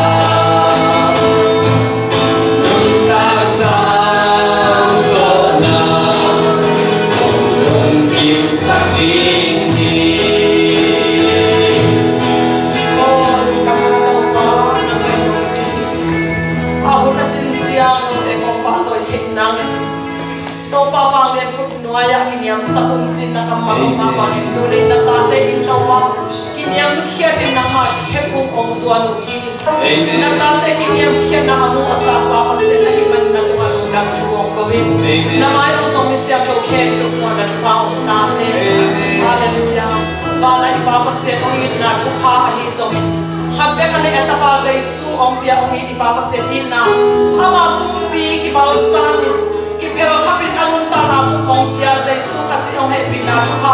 Nung nasal ko na Lungkin sa tingin Oh, kamu tahu ba na ngayon si ako na sinsiya no te ko pa to chinang to pa bangin ko nuaya kinyang sa kunsin na kamamama tuloy na tate intawa kinyang kiyatin na nga hepong kong suanuhi Amen. na tate kinyang kiya na amu asa pa kasi na himan na tumalundag chuong gawin Amen. na mayroong sumisya ko kaya ko na paong tate Amen. Hallelujah. Bala ipapasit ang na tuha ahizomin. Hadbe ka na etapa sa Isu ang piya ang ipapasit na ama kumpi kibalsan. Ipero kapit anong tala mo ang piya sa Isu kasi ang happy na tuha